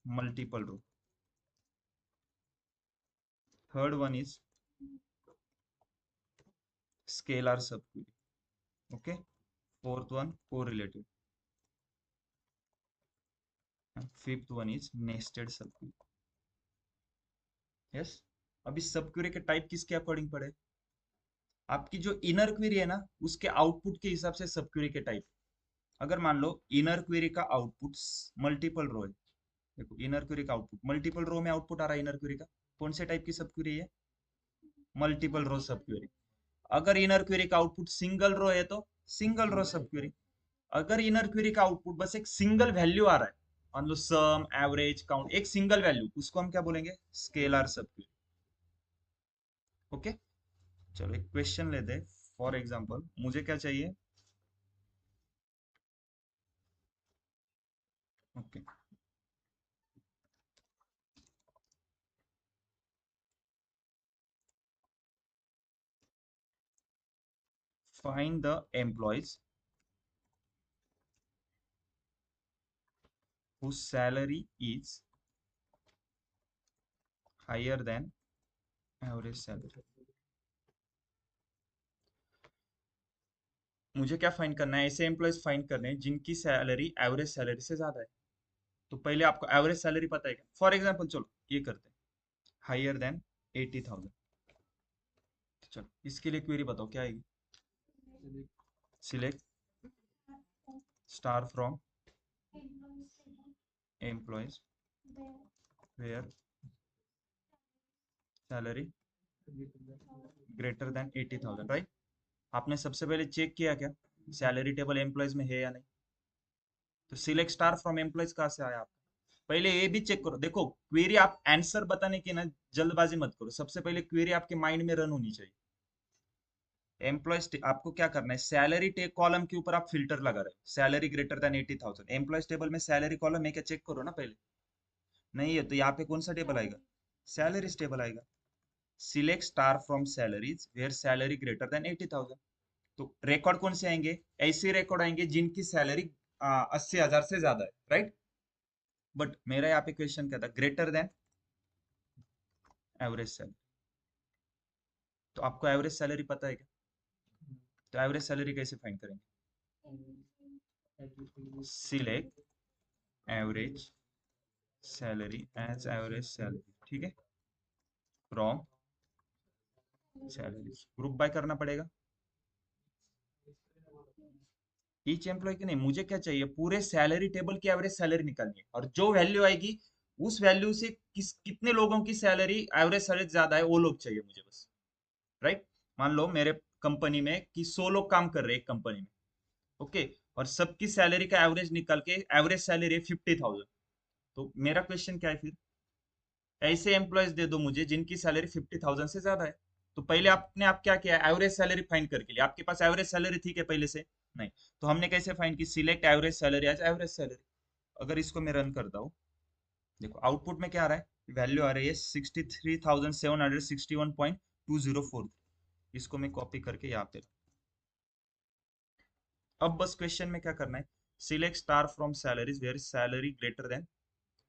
multiple row. Third one is scalar subquery. Okay, fourth one correlative, fifth one is nested subquery. Yes, अब इस सब क्वेरी के टाइप किसके अकॉर्डिंग पड़े, आपकी जो इनर क्वेरी है ना उसके आउटपुट के हिसाब से सब क्वेरी के टाइप। अगर मान लो इनर क्वेरी का आउटपुट मल्टीपल रो है, देखो इनर क्वेरी का आउटपुट मल्टीपल रो में आउटपुट आ रहा है इनर क्वेरी का, कौन से टाइप की सब क्वेरी है, मल्टीपल रो सब क्वेरी। अगर इनर क्वेरी का आउटपुट सिंगल रो है तो सिंगल रो सब क्वेरी। अगर इनर क्वेरी का आउटपुट बस एक सिंगल वैल्यू आ रहा है मान लो सम, एवरेज, काउंट, एक सिंगल वैल्यू, उसको हम क्या बोलेंगे? Scalar subquery. ओके, चलो एक क्वेश्चन लेते हैं। फॉर एग्जांपल मुझे क्या चाहिए? Okay, find the employees whose salary is higher than average salary। मुझे क्या फाइंड करना है? ऐसे एम्प्लॉयज फाइंड करने हैं जिनकी सैलरी एवरेज सैलरी से ज्यादा है। तो पहले आपको एवरेज सैलरी पता है क्या? फॉर एग्जांपल चलो ये करते हैं, हायर देन 80,000। चलो इसके लिए क्वेरी बताओ क्या आएगी? Select star from employees where salary greater than 80,000, right? आपने सबसे पहले चेक किया क्या सैलरी टेबल एम्प्लॉयज में है या नहीं? तो सिलेक्ट स्टार फ्रॉम एम्प्लॉयज कहाँ से आया आपका? पहले ये भी चेक करो। देखो क्वेरी आप आंसर बताने की ना जल्दबाजी मत करो, सबसे पहले क्वेरी आपके माइंड में रन होनी चाहिए। एम्प्लॉयज आपको क्या करना है? सैलरी टे कॉलम के ऊपर आप फिल्टर लगा रहे हो, salary greater than 80,000। Employees table में सैलरी कॉलम है क्या, चेक करो ना पहले। नहीं है तो यहाँ पे कौन सा टेबल आएगा? सैलरीज टेबल आएगा। Select star from salaries where salary greater than 80,000। तो रिकॉर्ड कौन से आएंगे? ऐसे रिकॉर्ड आएंगे जिनकी सैलरी 80,000 से ज्यादा है, राइट? बट मेरा यहाँ पे क्वेश्चन क्या था? Greater than average salary. तो आपको एवरेज सैलरी पता है क्या? तो एवरेज सैलरी कैसे फाइंड करेंगे? Select average salary as average salary, ठीक है, फ्रॉम सैलरीज। ग्रुप बाय करना पड़ेगा ईच एम्प्लॉय की। नहीं, मुझे क्या चाहिए? पूरे सैलरी टेबल की एवरेज सैलरी निकालनी है, और जो वैल्यू आएगी उस वैल्यू से कितने लोगों की सैलरी एवरेज सैलरी ज्यादा है वो लोग चाहिए मुझे बस, राइट? मान लो मेरे कंपनी में कि 100 लोग काम कर रहे हैं एक कंपनी में, ओके, और सबकी सैलरी का एवरेज निकल के एवरेज सैलरी है 50,000। तो मेरा क्वेश्चन क्या है फिर? ऐसे एम्प्लॉयज दे दो मुझे जिनकी सैलरी 50,000 से ज्यादा है। तो पहले आपने आप क्या किया? एवरेज सैलरी फाइंड करके लिए आपके पास एवरेज सैलरी थी क्या पहले से? नहीं। तो हमने कैसे फाइंड की? Select average salary as average salary. अगर इसको मैं रन करता हूँ, देखो आउटपुट में क्या आ रहा है? वैल्यू आ रही है 63,761.204। इसको मैं कॉपी करके यहाँ पे, अब बस क्वेश्चन में क्या करना है? Select star from salaries where salary greater than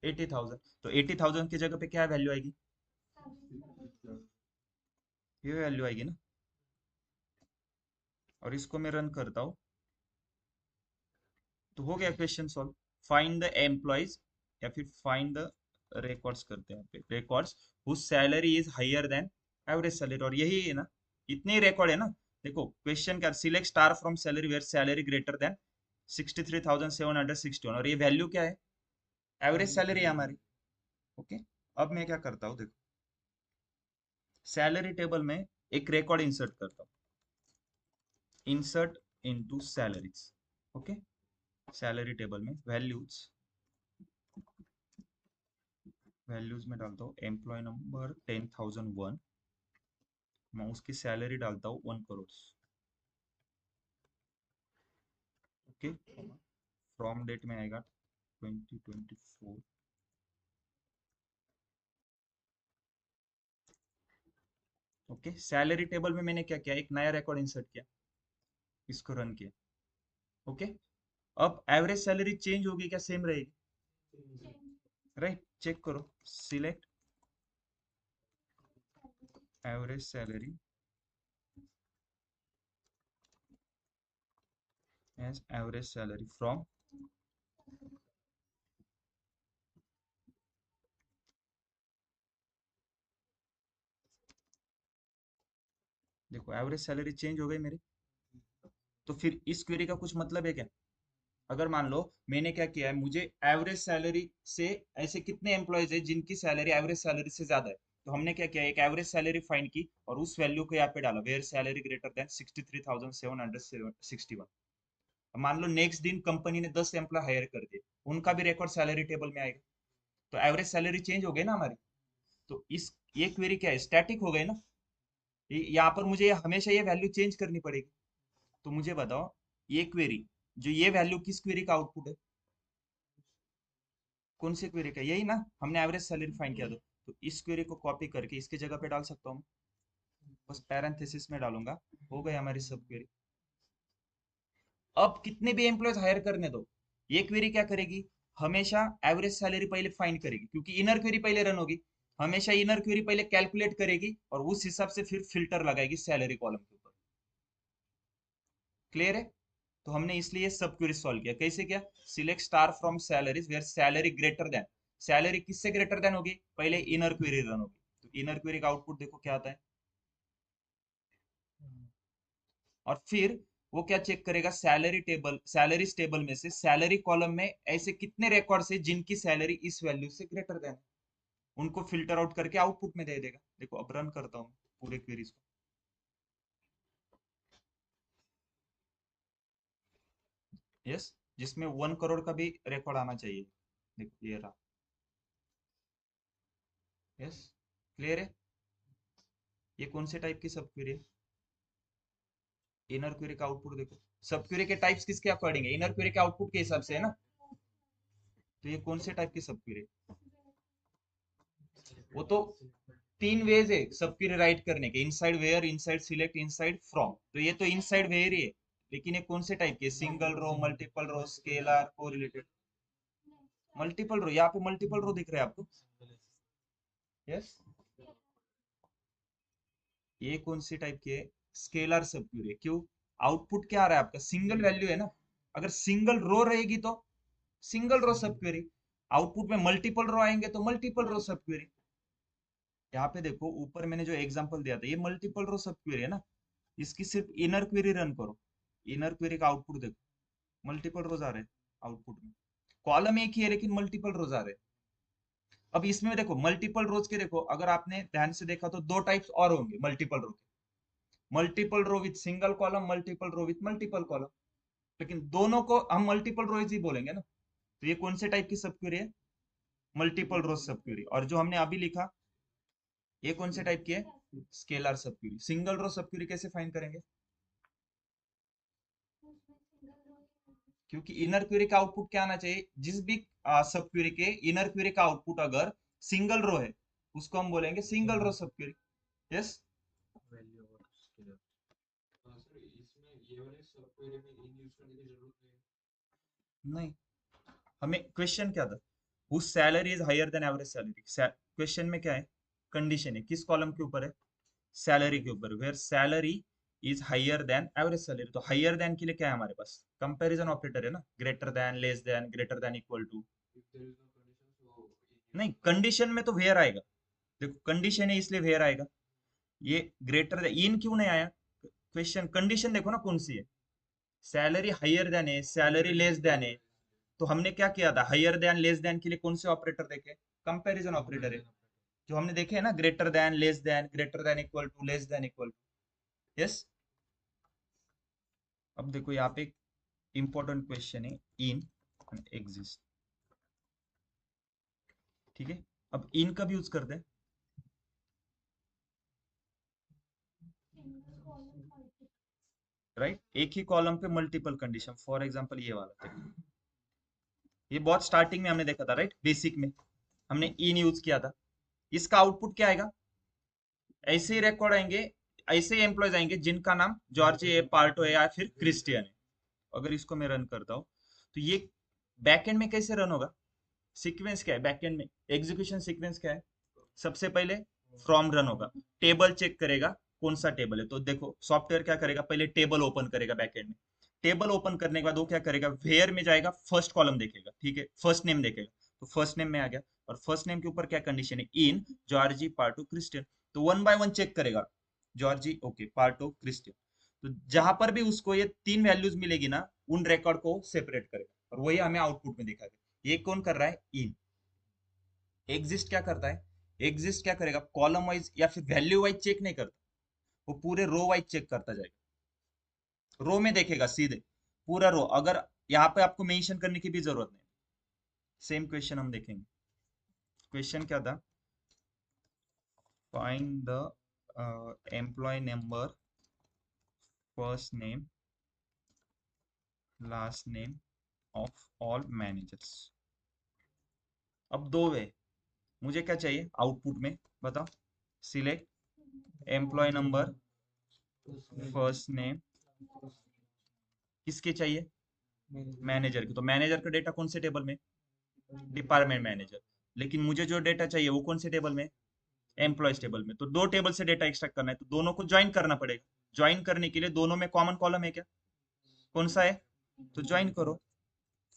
80,000। तो 80,000 की जगह पे क्या वैल्यू आएगी? ये वैल्यू आएगी ना। और इसको मैं रन करता हूँ तो हो गया question solve. Find the employees, या फिर फाइंड द रिकॉर्ड्स करते हैं, पे records whose salary is higher than average salary. और यही है ना, इतने ही रिकॉर्ड है ना। देखो क्वेश्चन क्या? Select star from salary where salary greater than 63,761, और ये वैल्यू क्या है? एवरेज सैलरी है हमारी। ओके, अब मैं क्या करता हूँ, देखो सैलरी टेबल में एक रिकॉर्ड इंसर्ट करता हूँ। Insert into salaries, okay, salary table में वैल्यूज, वैल्यूज में डालता हूँ एम्प्लॉय नंबर 10,001। मैं उसकी सैलरी डालता हूँ 1 करोड़, ओके। फ्रॉम डेट में आएगा 2024। ओके, सैलरी टेबल में मैंने क्या किया? एक नया रिकॉर्ड इंसर्ट किया, इसको रन किया, ओके। अब एवरेज सैलरी चेंज होगी क्या, सेम रहेगी? राइट, चेक करो। Select average salary as average salary from, देखो एवरेज सैलरी चेंज हो गई मेरी। तो फिर इस क्वेरी का कुछ मतलब है क्या? अगर मान लो मैंने क्या किया है, मुझे एवरेज सैलरी से ऐसे कितने एम्प्लॉयज है जिनकी सैलरी एवरेज सैलरी से ज्यादा है, तो हमने क्या किया? एक एवरेज सैलरी फाइंड की और उस वैल्यू को यहाँ पे डाला, वेयर सैलरी ग्रेटर देन 63,761। मान लो नेक्स्ट दिन कंपनी ने 10 एम्प्लॉय हायर कर दिए, उनका भी रिकॉर्ड सैलरी टेबल में आएगा। तो एवरेज सैलरी चेंज हो गई ना हमारी। तो इस ये क्वेरी क्या है, स्टैटिक हो गई ना। यहाँ पर मुझे हमेशा ये वैल्यू चेंज करनी पड़ेगी। तो मुझे बताओ, ये क्वेरी, जो ये वैल्यू किस क्वेरी का आउटपुट है, कौन सी क्वेरी का, यही ना, हमने एवरेज सैलरी फाइंड किया। तो इस क्वेरी को कॉपी करके इसकी जगह पे डाल सकता हूँ, बस पैरेंथेसिस में डालूंगा, हो गई हमारी सब क्वेरी। अब कितने भी एम्प्लॉयज हायर करने दो, ये क्वेरी क्या करेगी, हमेशा एवरेज सैलरी पहले फाइंड करेगी, क्योंकि इनर क्वेरी पहले रन होगी। हमेशा इनर क्वेरी पहले कैलकुलेट करेगी और उस हिसाब से फिर फिल्टर लगाएगी सैलरी कॉलम के ऊपर। क्लियर है? तो हमने इसलिए सब क्वेरी सॉल्व किया। कैसे किया, select star from salaries where salary greater than, salary किससे ग्रेटर देन होगी, पहले इनर क्वेरी रन होगी। तो इनर क्वेरी का आउटपुट देखो क्या आता है, और फिर वो क्या चेक करेगा, सैलरी टेबल, सैलरीज टेबल में से सैलरी कॉलम में ऐसे कितने रिकॉर्ड्स है जिनकी सैलरी इस वैल्यू से ग्रेटर देन, उनको फिल्टर आउट करके आउटपुट में दे देगा। देखो अब रन करता हूँ पूरे क्वेरीज को। यस, जिसमें 1 करोड़ का भी रिकॉर्ड आना चाहिए। देखो ये रहा। यस, क्लियर है? ये कौन से टाइप की सब क्वेरी है, इनर क्वेरी का आउटपुट देखो। सब क्वेरी के टाइप्स किसके अकॉर्डिंग है, इनर क्वेरी के आउटपुट के हिसाब से है ना। तो ये कौन से टाइप की सब क्वेरी है, वो तो तीन वेज है सब क्वेरी राइट करने के, inside where, inside select, inside from. तो ये तो इनसाइड वेयर ही है, लेकिन ये कौन से टाइप के, सिंगल रो, मल्टीपल रो, स्केलर, कोरिलेटेड। मल्टीपल रो, यहाँ पे मल्टीपल रो दिख रहे हैं आपको। यस, ये कौन सी टाइप की है, स्केलर सब क्वेरी। क्यों, आउटपुट क्या आ रहा है आपका, सिंगल वैल्यू है ना। अगर सिंगल रो रहेगी तो सिंगल रो सब क्वेरी, आउटपुट में मल्टीपल रो आएंगे तो मल्टीपल रो सब क्वेरी। यहाँ पे देखो ऊपर मैंने जो एग्जांपल दिया था, ये मल्टीपल रो सब क्वेरी है ना, इसकी सिर्फ इनर क्वेरी रन करो, इनर क्वेरी का आउटपुट देखो, मल्टीपल रोज आ रहे हैं आउटपुट में। कॉलम एक ही है लेकिन मल्टीपल रोज आ रहे हैं। अब इसमें देखो मल्टीपल रोज के, देखो अगर आपने ध्यान से देखा तो दो टाइप्स और होंगे मल्टीपल रो के, multiple row with single column, multiple row with multiple column. लेकिन दोनों को हम मल्टीपल रोज ही बोलेंगे ना। तो ये कौन से टाइप की सब क्वेरी है, मल्टीपल रोज सब क्वेरी। और जो हमने अभी लिखा, ये कौन से टाइप की है, scalar subquery. Single row सब क्वेरी कैसे फाइंड करेंगे, क्योंकि इनर क्वेरी का आउटपुट क्या आना चाहिए, जिस भी सब क्वेरी के इनर क्वेरी का आउटपुट अगर सिंगल रो है, उसको हम बोलेंगे single row subquery. Yes, value और स्केलर। सर इसमें ये वाले सब क्वेरी में इन यूज करने की जरूरत नहीं, हमें क्वेश्चन क्या था, whose salary is higher than average salary. Question में क्या है, कंडीशन है, किस कॉलम के ऊपर है, सैलरी के ऊपर, where salary is higher than average salary. तो हायर देन के लिए क्या है हमारे पास, कंपैरिजन ऑपरेटर है ना, greater than, less than, greater than, equal to. नहीं। If there is no condition so in नहीं, यूज कर। कंडीशन में तो वेयर आएगा। देखो कंडीशन है इसलिए वेयर आएगा। ये ग्रेटर देन, इन क्यों नहीं आया, क्वेश्चन कंडीशन देखो ना कौन सी है, सैलरी हायर देन है, सैलरी लेस देन है। तो हमने क्या किया था, हायर देन लेस देन के लिए कौन से ऑपरेटर देखे, कंपैरिजन ऑपरेटर है, कंपैरिजन जो हमने देखे है ना, greater than, less than, greater than equal to, less than equal to. Yes, अब देखो यहाँ पे एक इंपॉर्टेंट क्वेश्चन है, इन एग्जिस्ट। ठीक है, अब इन का भी यूज करते हैं, राइट। एक ही कॉलम पे मल्टीपल कंडीशन, फॉर एग्जांपल ये वाला था, ये बहुत स्टार्टिंग में हमने देखा था, राइट, बेसिक में हमने इन यूज किया था। इसका आउटपुट क्या आएगा, ऐसे ही रिकॉर्ड आएंगे, ऐसे ही एम्प्लॉयज आएंगे जिनका नाम जॉर्ज है, पार्टो है, या फिर क्रिस्टियन है। अगर इसको मैं रन करता हूँ, तो ये बैकएंड में कैसे रन होगा, सीक्वेंस क्या है बैकएंड में, एग्जीक्यूशन सीक्वेंस क्या है, सबसे पहले फ्रॉम रन होगा, टेबल चेक करेगा कौन सा टेबल है। तो देखो सॉफ्टवेयर क्या करेगा, पहले टेबल ओपन करेगा बैकएंड में, टेबल ओपन करने के बाद वो क्या करेगा, वेयर में जाएगा, फर्स्ट कॉलम देखेगा, ठीक है, फर्स्ट नेम देखेगा। तो फर्स्ट नेम में आ गया, और फर्स्ट नेम के ऊपर क्या कंडीशन है, इन जॉर्जी पार्टो क्रिस्टियन। तो वन बाय वन चेक करेगा, जॉर्जी ओके, पार्टो क्रिस्टियन। तो जहां पर भी उसको ये तीन वैल्यूज मिलेगी ना, उन रिकॉर्ड को सेपरेट करेगा, और वही हमें आउटपुट में दिखाएगा। ये कौन कर रहा है, इन। एग्जिस्ट क्या करता है, एग्जिस्ट क्या करेगा, कॉलम वाइज या फिर वैल्यू वाइज चेक नहीं करता, वो पूरे रो वाइज चेक करता जाएगा, रो में देखेगा सीधे पूरा रो। अगर यहाँ पे आपको मेंशन करने की भी जरूरत नहीं, सेम क्वेश्चन हम देखेंगे। क्वेश्चन क्या था, find the employee number, first name, last name of all managers. अब दो वे, मुझे क्या चाहिए आउटपुट में बताओ। Select employee number, first name, किसके चाहिए, मैनेजर की। तो मैनेजर का डेटा कौन से टेबल में, डिपार्टमेंट मैनेजर। लेकिन मुझे जो डेटा चाहिए वो कौन से टेबल में, एम्प्लॉयज टेबल में। तो दो टेबल से डेटा एक्सट्रैक्ट करना है तो दोनों को ज्वाइन करना पड़ेगा। ज्वाइन करने के लिए दोनों में कॉमन कॉलम है क्या, कौन सा है, तो ज्वाइन करो।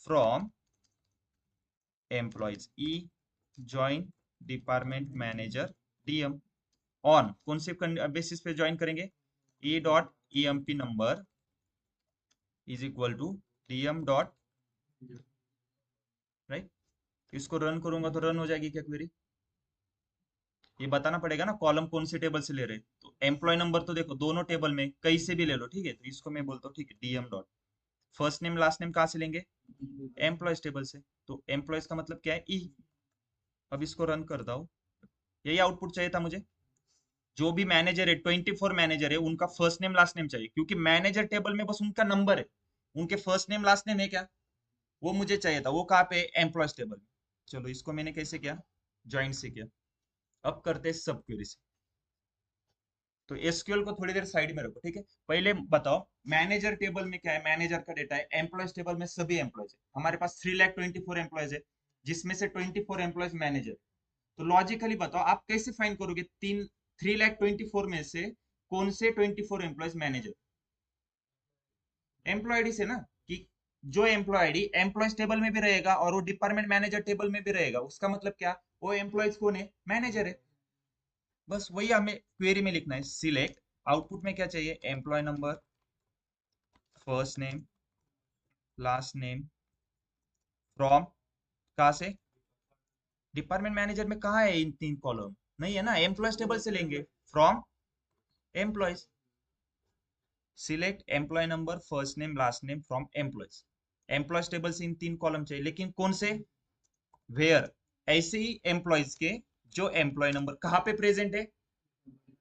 From employees E join department manager DM on, कौन से बेसिस पे ज्वाइन करेंगे, ई dot EMP number is equal to DM dot, right. इसको रन करूंगा तो रन हो जाएगी क्या क्वेरी, ये बताना पड़ेगा ना कॉलम कौन से टेबल से ले रहे हैं। तो एम्प्लॉय नंबर तो देखो दोनों टेबल में कहीं से भी ले लो, ठीक है। तो इसको मैं बोलता हूँ ठीक है DM dot, first name last name कहाँ से लेंगे, एम्प्लॉयज टेबल से। तो एम्प्लॉयज का मतलब क्या है, ई। अब इसको रन करता हूँ, यही आउटपुट चाहिए था मुझे। जो भी मैनेजर है 24 मैनेजर है उनका फर्स्ट नेम लास्ट नेम चाहिए, क्योंकि मैनेजर टेबल में बस उनका नंबर है, उनके फर्स्ट नेम लास्ट नेम है क्या, वो मुझे चाहिए था। वो कहाँ पे, एम्प्लॉयज टेबल में। चलो इसको मैंने कैसे किया, ज्वाइन से किया। अब करते हैं सब क्वेरी से। तो एसक्यूएल को थोड़ी देर साइड में रखो, ठीक है। पहले बताओ मैनेजर टेबल में क्या है, मैनेजर का डेटा है। एम्प्लॉयज टेबल में सभी एम्प्लॉयज है, हमारे पास 3,24,000 एम्प्लॉयज है, जिसमें से 24 एम्प्लॉयज मैनेजर। तो लॉजिकली बताओ आप कैसे फाइंड करोगे, 3,24,000 में से कौन से 24 एम्प्लॉयज मैनेजर, एम्प्लॉय आईडी से ना। कि जो एम्प्लॉय आईडी एम्प्लॉयज टेबल में भी रहेगा और वो डिपार्टमेंट मैनेजर टेबल में भी रहेगा, उसका मतलब क्या, वो एम्प्लॉयज कौन है, मैनेजर है। बस वही हमें क्वेरी में लिखना है। सिलेक्ट, आउटपुट में क्या चाहिए, employee number, first name, last name, from, कहाँ से, डिपार्टमेंट मैनेजर में कहाँ है इन तीन कॉलम, नहीं है ना, एम्प्लॉयज टेबल से लेंगे। From employees, select employee number, first name, last name from employees. Employees table से इन तीन कॉलम चाहिए, लेकिन कौन से, वेयर, ऐसे ही एम्प्लॉयज के जो एम्प्लॉय नंबर कहाँ पे प्रेजेंट है,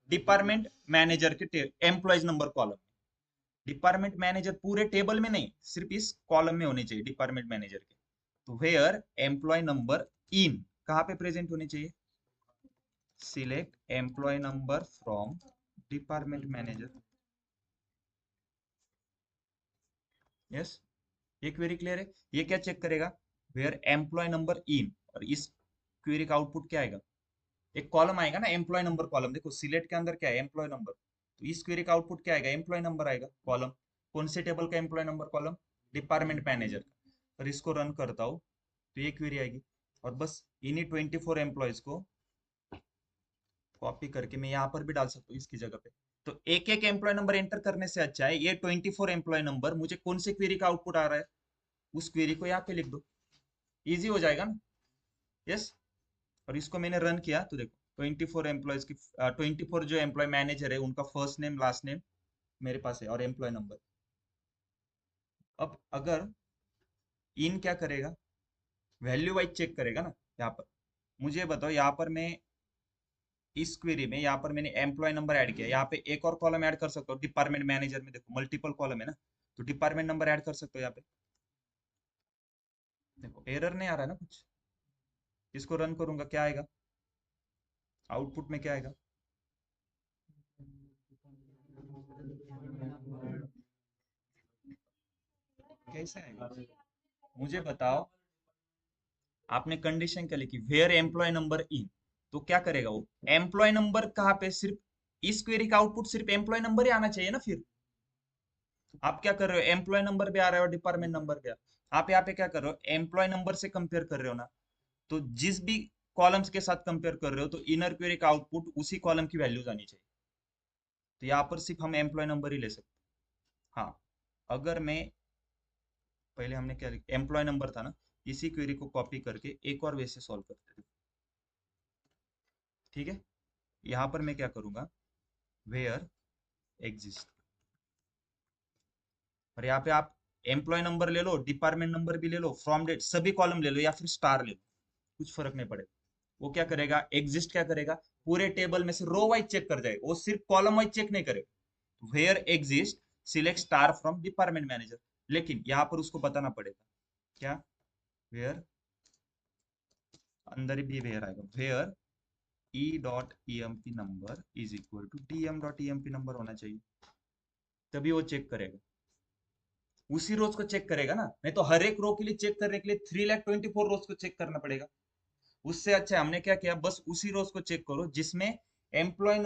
डिपार्टमेंट मैनेजर के employees number column. Department manager पूरे टेबल में नहीं, सिर्फ इस कॉलम में होने चाहिए डिपार्टमेंट मैनेजर के। तो वेयर एम्प्लॉय नंबर इन कहाँ पे प्रेजेंट होने चाहिए, select employee number from department manager. Yes, ये क्वेरी क्लियर है। ये क्या चेक करेगा, वेयर एम्प्लॉय नंबर इन, और इस क्वेरी का आउटपुट क्या आएगा, एक कॉलम आएगा ना एम्प्लॉय नंबर कॉलम। देखो सिलेक्ट के अंदर क्या है, एम्प्लॉय नंबर। तो इस क्वेरी का आउटपुट क्या आएगा, एम्प्लॉय नंबर आएगा कॉलम। कौन से टेबल का employee number column, department manager. और इसको रन करता हूँ तो ये क्वेरी आएगी। और बस इन्हीं 24 एम्प्लॉयज को कॉपी करके मैं यहाँ पर भी डाल सकता हूँ इसकी जगह पे। तो एक एक एम्प्लॉय नंबर एंटर करने से अच्छा है ये 24 एम्प्लॉय नंबर मुझे कौन से क्वेरी का आउटपुट आ रहा है, उस क्वेरी को यहाँ पे लिख दो, इजी हो जाएगा ना। यस, और इसको मैंने रन किया तो देखो 24 एम्प्लॉयज की 24 जो एम्प्लॉय मैनेजर है उनका फर्स्ट नेम लास्ट नेम मेरे पास है और एम्प्लॉय नंबर। अब अगर इन क्या करेगा, वैल्यू वाइज चेक करेगा ना। यहाँ पर मुझे बताओ, यहाँ पर मैं इस क्वेरी में यहाँ पर मैंने एम्प्लॉय नंबर ऐड किया, यहाँ पे एक और कॉलम ऐड कर सकता हूँ डिपार्टमेंट मैनेजर में। देखो मल्टीपल कॉलम है ना, तो डिपार्टमेंट नंबर ऐड कर सकते हो यहाँ पे। देखो एरर नहीं आ रहा है ना कुछ। इसको रन करूंगा क्या आएगा, आउटपुट में क्या आएगा, कैसे आएगा मुझे बताओ। आपने कंडीशन क्या लिखी, वेयर एम्प्लॉय नंबर इन, तो क्या करेगा वो, एम्प्लॉय नंबर कहाँ पे, सिर्फ इस क्वेरी का आउटपुट सिर्फ एम्प्लॉय नंबर ही आना चाहिए ना। फिर आप क्या कर रहे हो, एम्प्लॉय नंबर भी आ रहा है और डिपार्टमेंट नंबर भी आ रहा है। आप यहाँ पे क्या कर रहे हो, एम्प्लॉय नंबर से कंपेयर कर रहे हो ना। तो जिस भी कॉलम्स के साथ कंपेयर कर रहे हो तो इनर क्वेरी का आउटपुट उसी कॉलम की वैल्यूज आनी चाहिए। तो यहाँ पर सिर्फ हम एम्प्लॉय नंबर ही ले सकते हैं। हाँ, अगर मैं, पहले हमने क्या लिखा, एम्प्लॉय नंबर था ना, इसी क्वेरी को कॉपी करके एक और वे से सॉल्व करते हैं। ठीक है, यहाँ पर मैं क्या करूंगा, वेयर एग्जिस्ट, और यहाँ पे आप एम्प्लॉय नंबर ले लो, डिपार्टमेंट नंबर भी ले लो, फ्रॉम डेट सभी कॉलम ले लो या फिर स्टार ले लो, कुछ फर्क नहीं पड़ेगा। वो क्या करेगा, एग्जिस्ट क्या करेगा, पूरे टेबल में से रो वाइज चेक कर जाएगा, वो सिर्फ कॉलम वाइज चेक नहीं करेगा। Where exist select star from department manager, लेकिन यहाँ पर उसको बताना पड़ेगा क्या, वेयर, अंदर भी वेयर आएगा, where e.emp number is equal to dm.emp number होना चाहिए, तभी वो चेक करेगा। उसी रोज को चेक करेगा ना, नहीं तो हर एक रो के लिए चेक करने के लिए 3,24,000 रोज को चेक करना पड़ेगा। उससे अच्छा है, हमने क्या किया, बस उसी रोज को चेक करो जिसमें एम्प्लॉय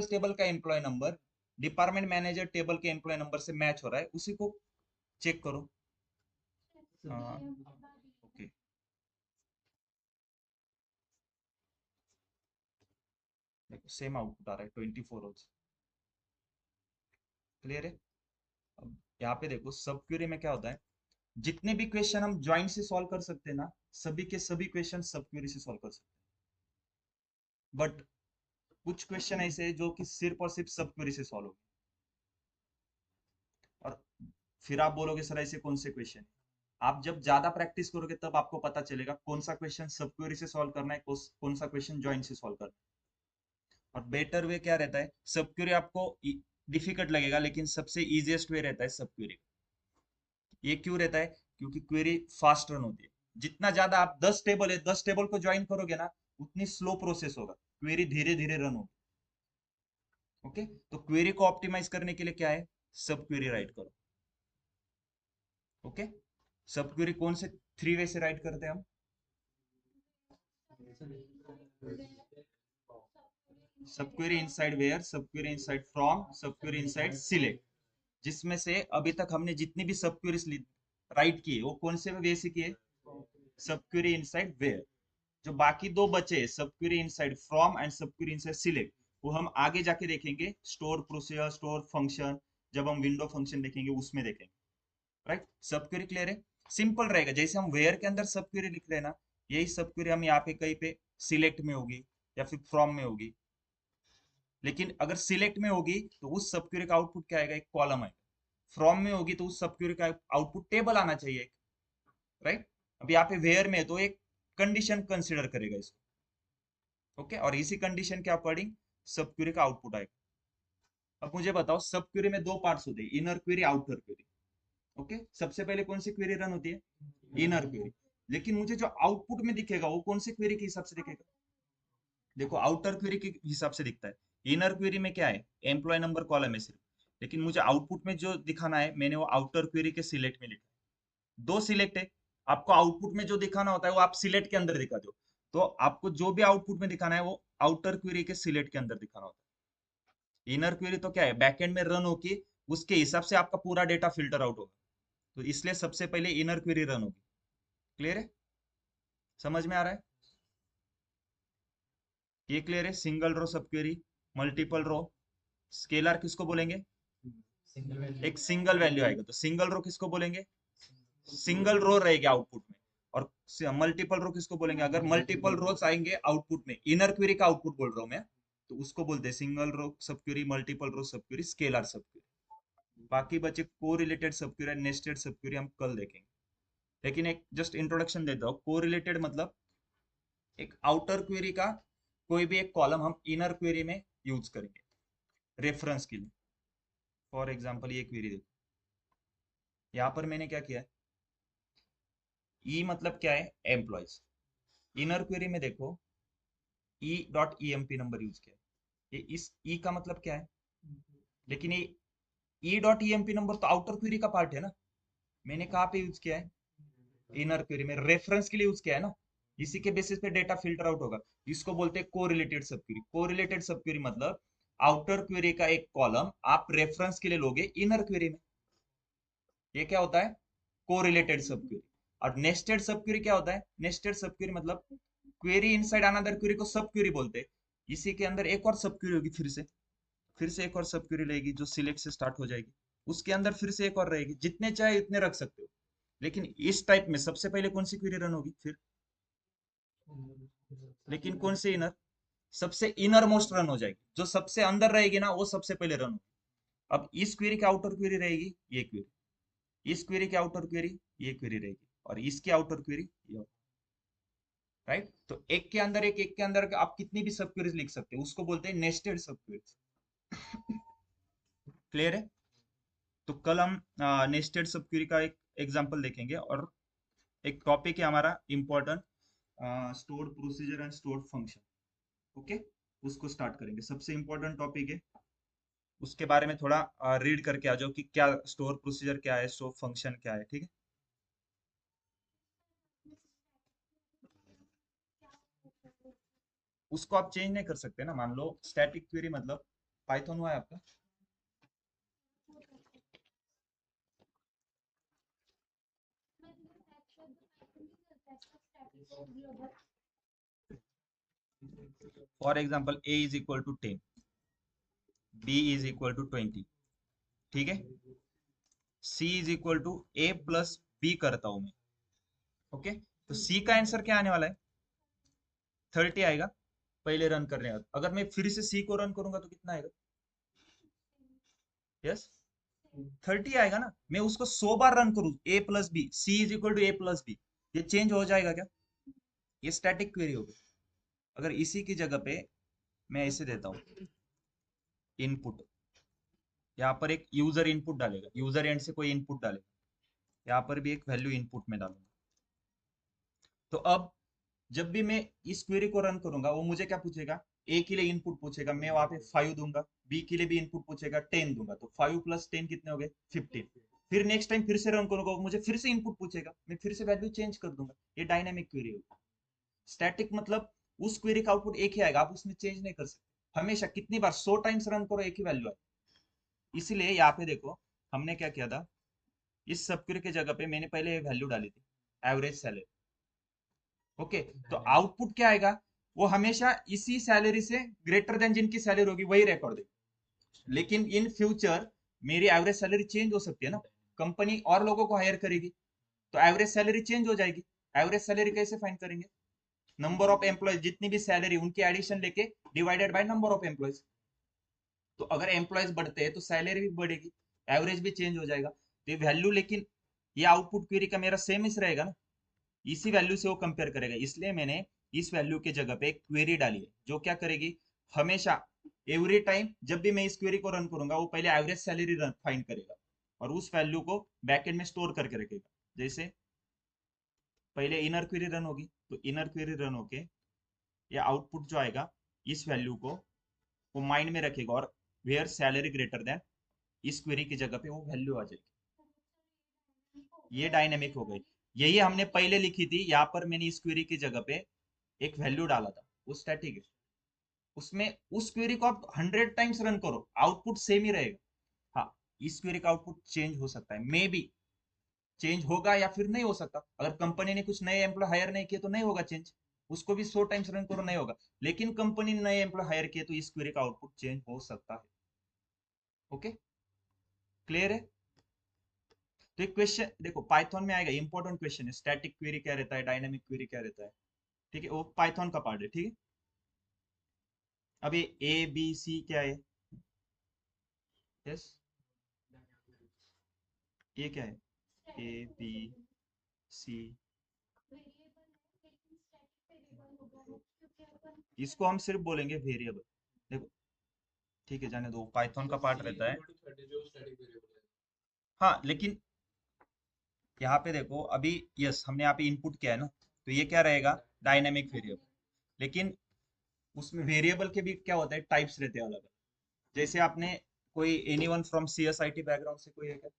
टेबल का employee number department manager table के एम्प्लॉय नंबर से मैच हो रहा है, उसी को चेक करो। ओके, देखो सेम आउटपुट आ रहा है 24 रोज, क्लियर है। अब यहाँ पे देखो सब क्वेरी में क्या होता है, जितने भी क्वेश्चन हम ज्वाइंट से सॉल्व कर सकते हैं ना, सभी के सभी क्वेश्चन सब क्वेरी से सॉल्व कर सकते हैं, बट कुछ क्वेश्चन ऐसे हैं जो कि सिर्फ और सिर्फ सब क्वेरी से सॉल्व होंगे। और फिर आप बोलोगे सर ऐसे कौन से क्वेश्चन, आप जब ज्यादा प्रैक्टिस करोगे तब आपको पता चलेगा कौन सा क्वेश्चन सब क्वेरी से सॉल्व करना है, कौन सा क्वेश्चन ज्वाइंट से सॉल्व करना है। और बेटर वे क्या रहता है, सब क्वेरी आपको डिफिकल्ट लगेगा लेकिन सबसे इजीएस्ट वे रहता है सब क्वेरी। ये क्यों रहता है, क्योंकि क्वेरी फास्ट रन होती है। जितना ज्यादा आप 10 टेबल है 10 टेबल को ज्वाइन करोगे ना, उतनी स्लो प्रोसेस होगा, क्वेरी धीरे धीरे रन होगी। ओके, तो क्वेरी को ऑप्टिमाइज करने के लिए क्या है, सब क्वेरी राइट करो। ओके, सब क्वेरी कौन से 3 वे से राइट करते हैं हम, सब क्वेरी इनसाइड वेयर, सब क्वेरी इनसाइड फ्रॉम, सब क्वेरी इनसाइड सिलेक्ट। जिसमें से अभी तक हमने जितनी भी सब क्वेरीज राइट की है वो कौन से वे से किए, सब क्वेरी इनसाइड वेयर। जो बाकी दो बचे सब क्वेरी इनसाइड फ्रॉम एंड सब क्वेरी इनसाइड सिलेक्ट, वो हम आगे जाके देखेंगे, स्टोर प्रोसीजर, स्टोर फंक्शन, जब हम विंडो फंक्शन देखेंगे उसमें देखेंगे। राइट, सब क्वेरी क्लियर है, सिंपल रहेगा। जैसे हम वेयर के अंदर सब क्वेरी लिख रहे हैं ना, यही सब क्वेरी हम यहाँ पे कहीं पे सिलेक्ट में होगी या फिर फ्रॉम में होगी। लेकिन अगर सिलेक्ट में होगी तो उस सब क्वेरी का आउटपुट क्या आएगा, एक कॉलम आएगा। फ्रॉम में होगी तो उस सब क्वेरी का आउटपुट टेबल आना चाहिए, राइट। अब यहाँ पे वेयर में तो एक कंडीशन कंसिडर करेगा इसको। ओके, और इसी कंडीशन के अकॉर्डिंग सब क्वेरी का आउटपुट आएगा। अब मुझे बताओ, सब क्वेरी में दो पार्ट्स होते हैं, inner query, outer query. Okay, सबसे पहले कौन सी क्वेरी रन होती है, इनर क्वेरी। लेकिन मुझे जो आउटपुट में दिखेगा वो कौन सी क्वेरी के हिसाब से दिखेगा, देखो आउटर क्वेरी के हिसाब से दिखता है। इनर क्वेरी में क्या है, एम्प्लॉय नंबर कॉलम है सिर्फ, लेकिन मुझे आउटपुट में जो दिखाना है मैंने वो आउटर क्वेरी के सिलेक्ट में लिखा है। दो सिलेक्ट है, आपको आउटपुट में जो दिखाना होता है वो आप सिलेक्ट के अंदर दिखा दो, तो आपको जो भी आउटपुट में दिखाना है वो आउटर क्वेरी के सिलेक्ट के अंदर दिखाना होता है। इनर क्वेरी तो क्या है, बैकएंड में रन होगी, उसके हिसाब से आपका पूरा डेटा फिल्टर आउट होगा, तो इसलिए सबसे पहले इनर क्वेरी रन होगी। क्लियर है, समझ में आ रहा है, ये क्लियर है। सिंगल रो सब क्वेरी, मल्टीपल रो, स्केलर किसको बोलेंगे, एक सिंगल वैल्यू आएगा तो सिंगल रो किसको बोलेंगे, सिंगल रो रहेगी आउटपुट में। और मल्टीपल रो किसको बोलेंगे, अगर मल्टीपल रोज आएंगे आउटपुट में, इनर क्वेरी का आउटपुट बोल रहा हूं मैं, तो उसको बोलते हैं सिंगल रो सब क्वेरी, मल्टीपल रो सब क्वेरी, स्केलर सब क्वेरी। बाकी बचे को रिलेटेड सब क्वेरी, नेस्टेड सब क्वेरी हम कल देखेंगे। लेकिन एक जस्ट इंट्रोडक्शन देता हूँ, को रिलेटेड मतलब एक आउटर क्वेरी का कोई भी एक कॉलम हम इनर क्वेरी में यूज करेंगे रेफरेंस के लिए। फॉर एग्जांपल ये क्वेरी देखो, यहाँ पर मैंने क्या किया है, ई मतलब क्या है, एम्प्लॉयज। इनर क्वेरी में देखो e.emp नंबर यूज किया है, ये इस ई का मतलब क्या है, लेकिन ये e.emp नंबर तो आउटर क्वेरी का पार्ट है ना, मैंने कहाँ पे यूज किया है, इनर क्वेरी में, रेफरेंस के लिए यूज किया है ना, इसी के बेसिस पे डेटा फिल्टर आउट होगा। इसको बोलते हैं कोरिलेटेड सब क्वेरी। कोरिलेटेड सब क्वेरी मतलब आउटर क्वेरी का एक कॉलम आप रेफरेंस के लिए लोगे इनर क्वेरी में, ये क्या होता है, कोरिलेटेड सब क्वेरी। और नेस्टेड सब क्वेरी क्या होता है, नेस्टेड सब क्वेरी मतलब क्वेरी इनसाइड अनदर क्वेरी को सब क्वेरी बोलते हैं। इसी के अंदर एक और सब क्वेरी होगी, फिर से एक और सब क्वेरी रहेगी जो सिलेक्ट से स्टार्ट हो जाएगी, उसके अंदर फिर से एक और रहेगी, जितने चाहे इतने रख सकते हो। लेकिन इस टाइप में सबसे पहले कौन सी क्वेरी रन होगी फिर, लेकिन कौन से इनर, सबसे इनर मोस्ट रन हो जाएगी, जो सबसे अंदर रहेगी ना वो सबसे पहले रन होगी। अब इस क्वेरी की आउटर क्वेरी रहेगी ये क्वेरी, इस क्वेरी की आउटर क्वेरी ये क्वेरी रहेगी, और इसकी आउटर क्वेरी ये, राइट। तो एक के अंदर एक के अंदर आप कितनी भी सब क्वेरीज लिख सकते हो, उसको बोलते हैं नेस्टेड सब क्वेरीज। क्लियर है? तो कल हम नेस्टेड सब क्वेरी का एक एग्जांपल देखेंगे, और एक टॉपिक है हमारा important, stored procedure and stored function. Okay, उसको स्टार्ट करेंगे, सबसे इंपॉर्टेंट टॉपिक है। उसके बारे में थोड़ा रीड करके आ जाओ कि क्या स्टोर प्रोसीजर क्या है, स्टोर फंक्शन क्या है, ठीक है। उसको आप चेंज नहीं कर सकते ना, मान लो स्टैटिक क्वेरी मतलब पाइथन हुआ है आपका। For example a is equal to 10, b is equal to 20, ठीक है। c is equal to a plus b करता हूं मैं, ओके। तो c का आंसर क्या आने वाला है? 30 आएगा पहले रन करने का। अगर मैं फिर से c को रन करूंगा तो कितना आएगा? यस, 30 आएगा ना। मैं उसको 100 बार रन करूं, a plus B, C is equal to A plus B, ये चेंज हो जाएगा क्या? ये स्टैटिक क्वेरी होगी। अगर इसी की जगह पे मैं ऐसे देता हूँ इनपुट, यहाँ पर एक यूजर इनपुट डालेगा, यूजर एंड से कोई इनपुट डालेगा, यहाँ पर भी एक वैल्यू इनपुट में डालूंगा। तो अब जब भी मैं इस क्वेरी को रन करूंगा, वो मुझे क्या पूछेगा? ए के लिए इनपुट पूछेगा, मैं वहां पे 5 दूंगा। बी के लिए भी इनपुट पूछेगा, 10 दूंगा। तो 5 प्लस 10 कितने हो गए? 15। फिर नेक्स्ट टाइम फिर से रन करूंगा, वो मुझे फिर से इनपुट पूछेगा, मैं फिर से वैल्यू चेंज कर दूंगा। ये डायनामिक क्वेरी होगी। स्टैटिक मतलब उस क्वेरी का आउटपुट एक ही आएगा, आप उसमें चेंज नहीं कर सकते। हमेशा कितनी बार 100 टाइम्स रन करो, एक ही वैल्यू आए। इसीलिए यहाँ पे देखो, हमने क्या किया था, इस सब क्वेरी की जगह पे मैंने पहले वैल्यू डाली थी, एवरेज सैलरी। ओके, तो आउटपुट क्या आएगा? वो हमेशा इसी सैलरी से ग्रेटर देन जिनकी सैलरी होगी वही रिकॉर्ड देगी। लेकिन इन फ्यूचर मेरी एवरेज सैलरी चेंज हो सकती है ना, कंपनी और लोगों को हायर करेगी, तो एवरेज सैलरी चेंज हो जाएगी। एवरेज सैलरी कैसे फाइंड करेंगे? नंबर ऑफ एम्प्लॉयज, जितनी भी सैलरी उनकी एडिशन लेके divided by number of employees. तो अगर एम्प्लॉयज बढ़ते हैं तो सैलरी भी बढ़ेगी, एवरेज भी चेंज हो जाएगा। तो ये वैल्यू, लेकिन ये आउटपुट क्वेरी का मेरा सेम इस रहेगा ना, इसी वैल्यू से वो कंपेयर करेगा। इसलिए मैंने इस वैल्यू की जगह पे एक क्वेरी डाली है, जो क्या करेगी, हमेशा एवरी टाइम जब भी मैं इस क्वेरी को रन करूंगा, वो पहले एवरेज सैलरी फाइंड करेगा, और उस वैल्यू को बैकएंड में स्टोर करके रखेगा। जैसे पहले इनर क्वेरी रन होगी, तो इनर क्वेरी रन होके या आउटपुट जो आएगा, इस वैल्यू को वो माइंड में रखेगा, और वेयर सैलरी ग्रेटर देन, इस क्वेरी की जगह पे वो वैल्यू आ जाएगी। ये डायनेमिक हो गई। यही हमने पहले लिखी थी, यहाँ पर मैंने इस क्वेरी की जगह पे एक वैल्यू डाला था, वो स्टैटिक है। उसमें उस क्वेरी को आप 100 टाइम्स रन करो, आउटपुट सेम ही रहेगा। हाँ, इस क्वेरी का आउटपुट चेंज हो सकता है, मे बी चेंज होगा या फिर नहीं हो सकता। अगर कंपनी ने कुछ नए एम्प्लॉय हायर नहीं किए तो नहीं होगा चेंज, उसको भी 100 टाइम्स रन करो नहीं होगा। लेकिन कंपनी ने नए एम्प्लॉय हायर किए तो इस क्वेरी का आउटपुट चेंज हो सकता है। ओके, क्लियर है? तो एक क्वेश्चन देखो पाइथन में आएगा, इंपॉर्टेंट क्वेश्चन है, स्टैटिक क्वेरी क्या रहता है, डायनामिक क्वेरी क्या रहता है, ठीक है। वो पाइथन का पार्ट है, ठीक है। अब ये ए बी सी क्या है? यस, ये क्या है? ए बी सी, इसको हम सिर्फ बोलेंगे वेरिएबल। देखो, ठीक है, जाने दो, पाइथन का पार्ट सी रहता है। इक्वल टू 30 जो स्टैटिक वेरिएबल है। हाँ, लेकिन यहाँ पे देखो अभी, यस, हमने यहाँ पे इनपुट किया है ना, तो ये क्या रहेगा? Dynamic variable. लेकिन उसमें वेरिएबल के भी क्या होता है, टाइप्स रहते हैं अलग अलग। जैसे आपने, कोई एनीवन फ्रॉम सीएसआईटी बैकग्राउंड से कोई है क्या?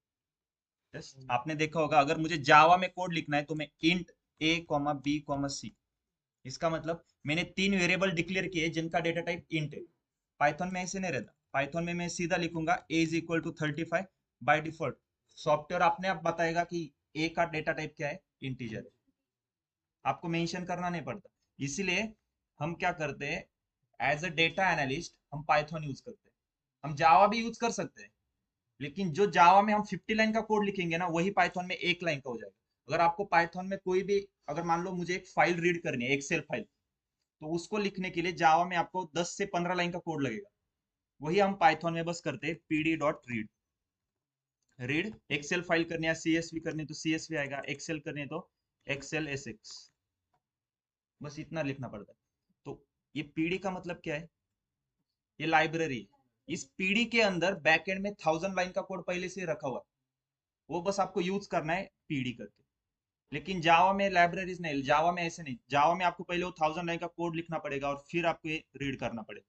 यस, आपने देखा होगा, अगर मुझे जावा में कोड लिखना है तो मैं इंट ए कॉमा बी कॉमा सी, इसका मतलब मैंने 3 वेरिएबल डिक्लेयर किए जिनका डेटा टाइप इंट है। पाइथन में ऐसे नहीं रहता, पाइथन में मैं सीधा लिखूंगा a is equal to 35। By default software अपने आप बताएगा कि a का डेटा टाइप क्या है, इंटीजर है, आपको मेंशन करना नहीं पड़ता। इसीलिए हम क्या करते हैं, एज अ डेटा एनालिस्ट हम पाइथन यूज करते हैं। हम जावा भी यूज कर सकते हैं, लेकिन जो जावा में हम 50 लाइन का कोड लिखेंगे ना, वही पाइथन में 1 लाइन का हो जाएगा। अगर आपको पाइथन में कोई भी, अगर मान लो मुझे एक फाइल रीड करनी है, एक्सेल फाइल, तो उसको लिखने के लिए जावा में आपको 10 से 15 लाइन का कोड लगेगा। वही हम पाइथन में बस करते हैं pd dot read. Read excel file करनी है, CSV करनी है तो CSV आएगा, एक्सेल करनी है तो एक्सेल SX, बस इतना लिखना पड़ता है। तो ये पीडी का मतलब क्या है, ये लाइब्रेरी है। इस पीडी के अंदर बैकएंड में 1000 लाइन का कोड पहले से रखा हुआ है, वो बस आपको यूज करना है पीडी करके। लेकिन जावा में लाइब्रेरीज नहीं, जावा में ऐसे नहीं, जावा में आपको पहले वो 1000 लाइन का कोड लिखना पड़ेगा और फिर आपको ये रीड करना पड़ेगा।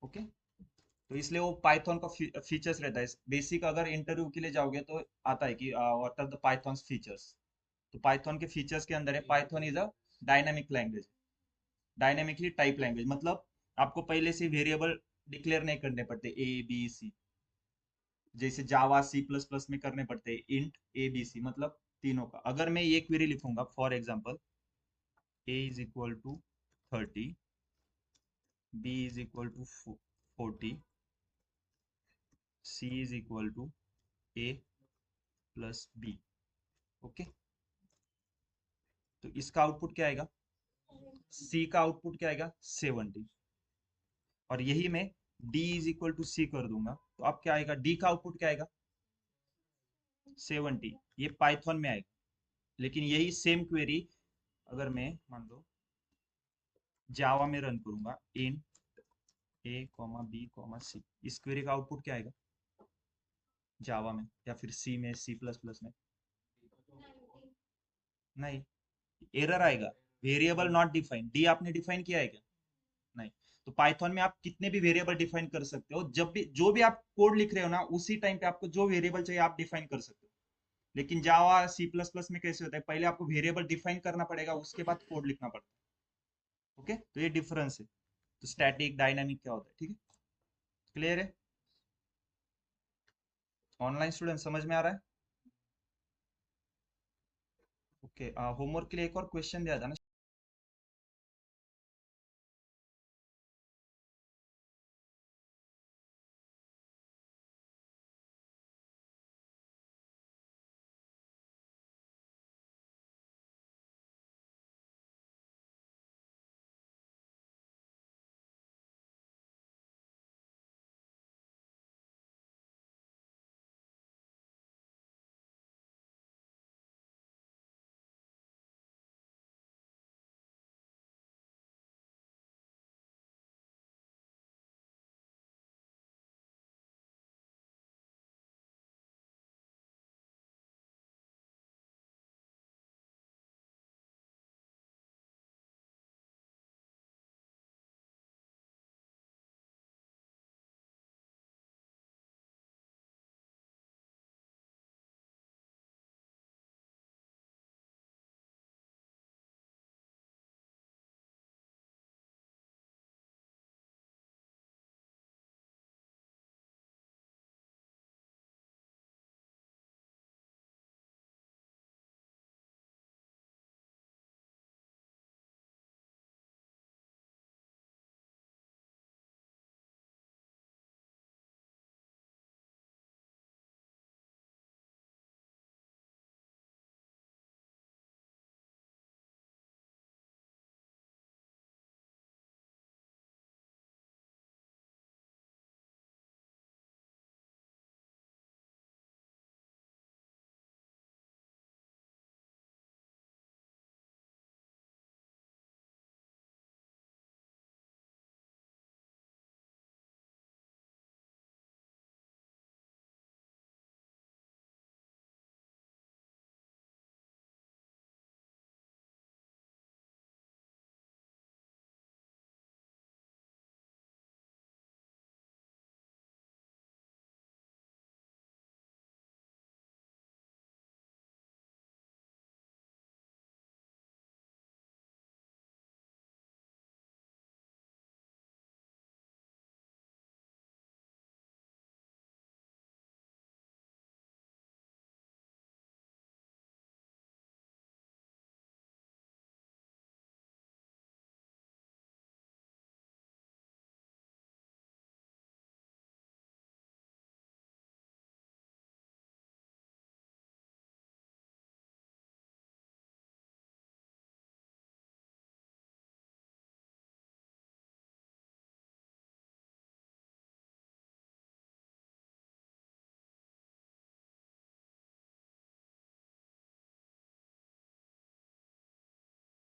ओके, तो इसलिए वो पाइथन का फीचर्स रहता है बेसिक। अगर इंटरव्यू के लिए जाओगे तो आता है कि what are the Python features. तो पाइथन के फीचर्स के अंदर है Python is a dynamic language, dynamically type language, मतलब आपको पहले से वेरिएबल डिक्लेयर नहीं करने पड़ते ABC, जैसे जावा C++ में करने पड़ते हैं इंट ABC, मतलब तीनों का। अगर मैं ये क्वेरी लिखूंगा for example a is equal to 30, b is equal to 40, c is equal to a plus b। Okay, तो इसका आउटपुट क्या आएगा, c का आउटपुट क्या आएगा 70, और यही मैं d is equal to c कर दूंगा तो अब क्या आएगा, d का आउटपुट क्या आएगा 70। ये पाइथन में आएगा। लेकिन यही सेम क्वेरी अगर मैं मान लो जावा में रन करूंगा इन a, b, c, इस क्वेरी का आउटपुट क्या आएगा जावा में या फिर C में, C++ में, नहीं, एरर आएगा, वेरिएबल नॉट डिफाइन, डी आपने डिफाइन किया है क्या, नहीं। तो पाइथन में आप कितने भी वेरिएबल डिफाइन कर सकते हो, जब भी जो भी आप कोड लिख रहे हो ना उसी टाइम पे आपको जो वेरिएबल चाहिए आप डिफाइन कर सकते हो। लेकिन जावा C++ में कैसे होता है, पहले आपको वेरिएबल डिफाइन करना पड़ेगा, उसके बाद कोड लिखना पड़ता है। ओके, तो ये डिफरेंस है। तो स्टैटिक डायनामिक क्या होता है, ठीक है, क्लियर है। ऑनलाइन स्टूडेंट समझ में आ रहा है। ओके, होमवर्क के लिए एक और क्वेश्चन दिया था ना।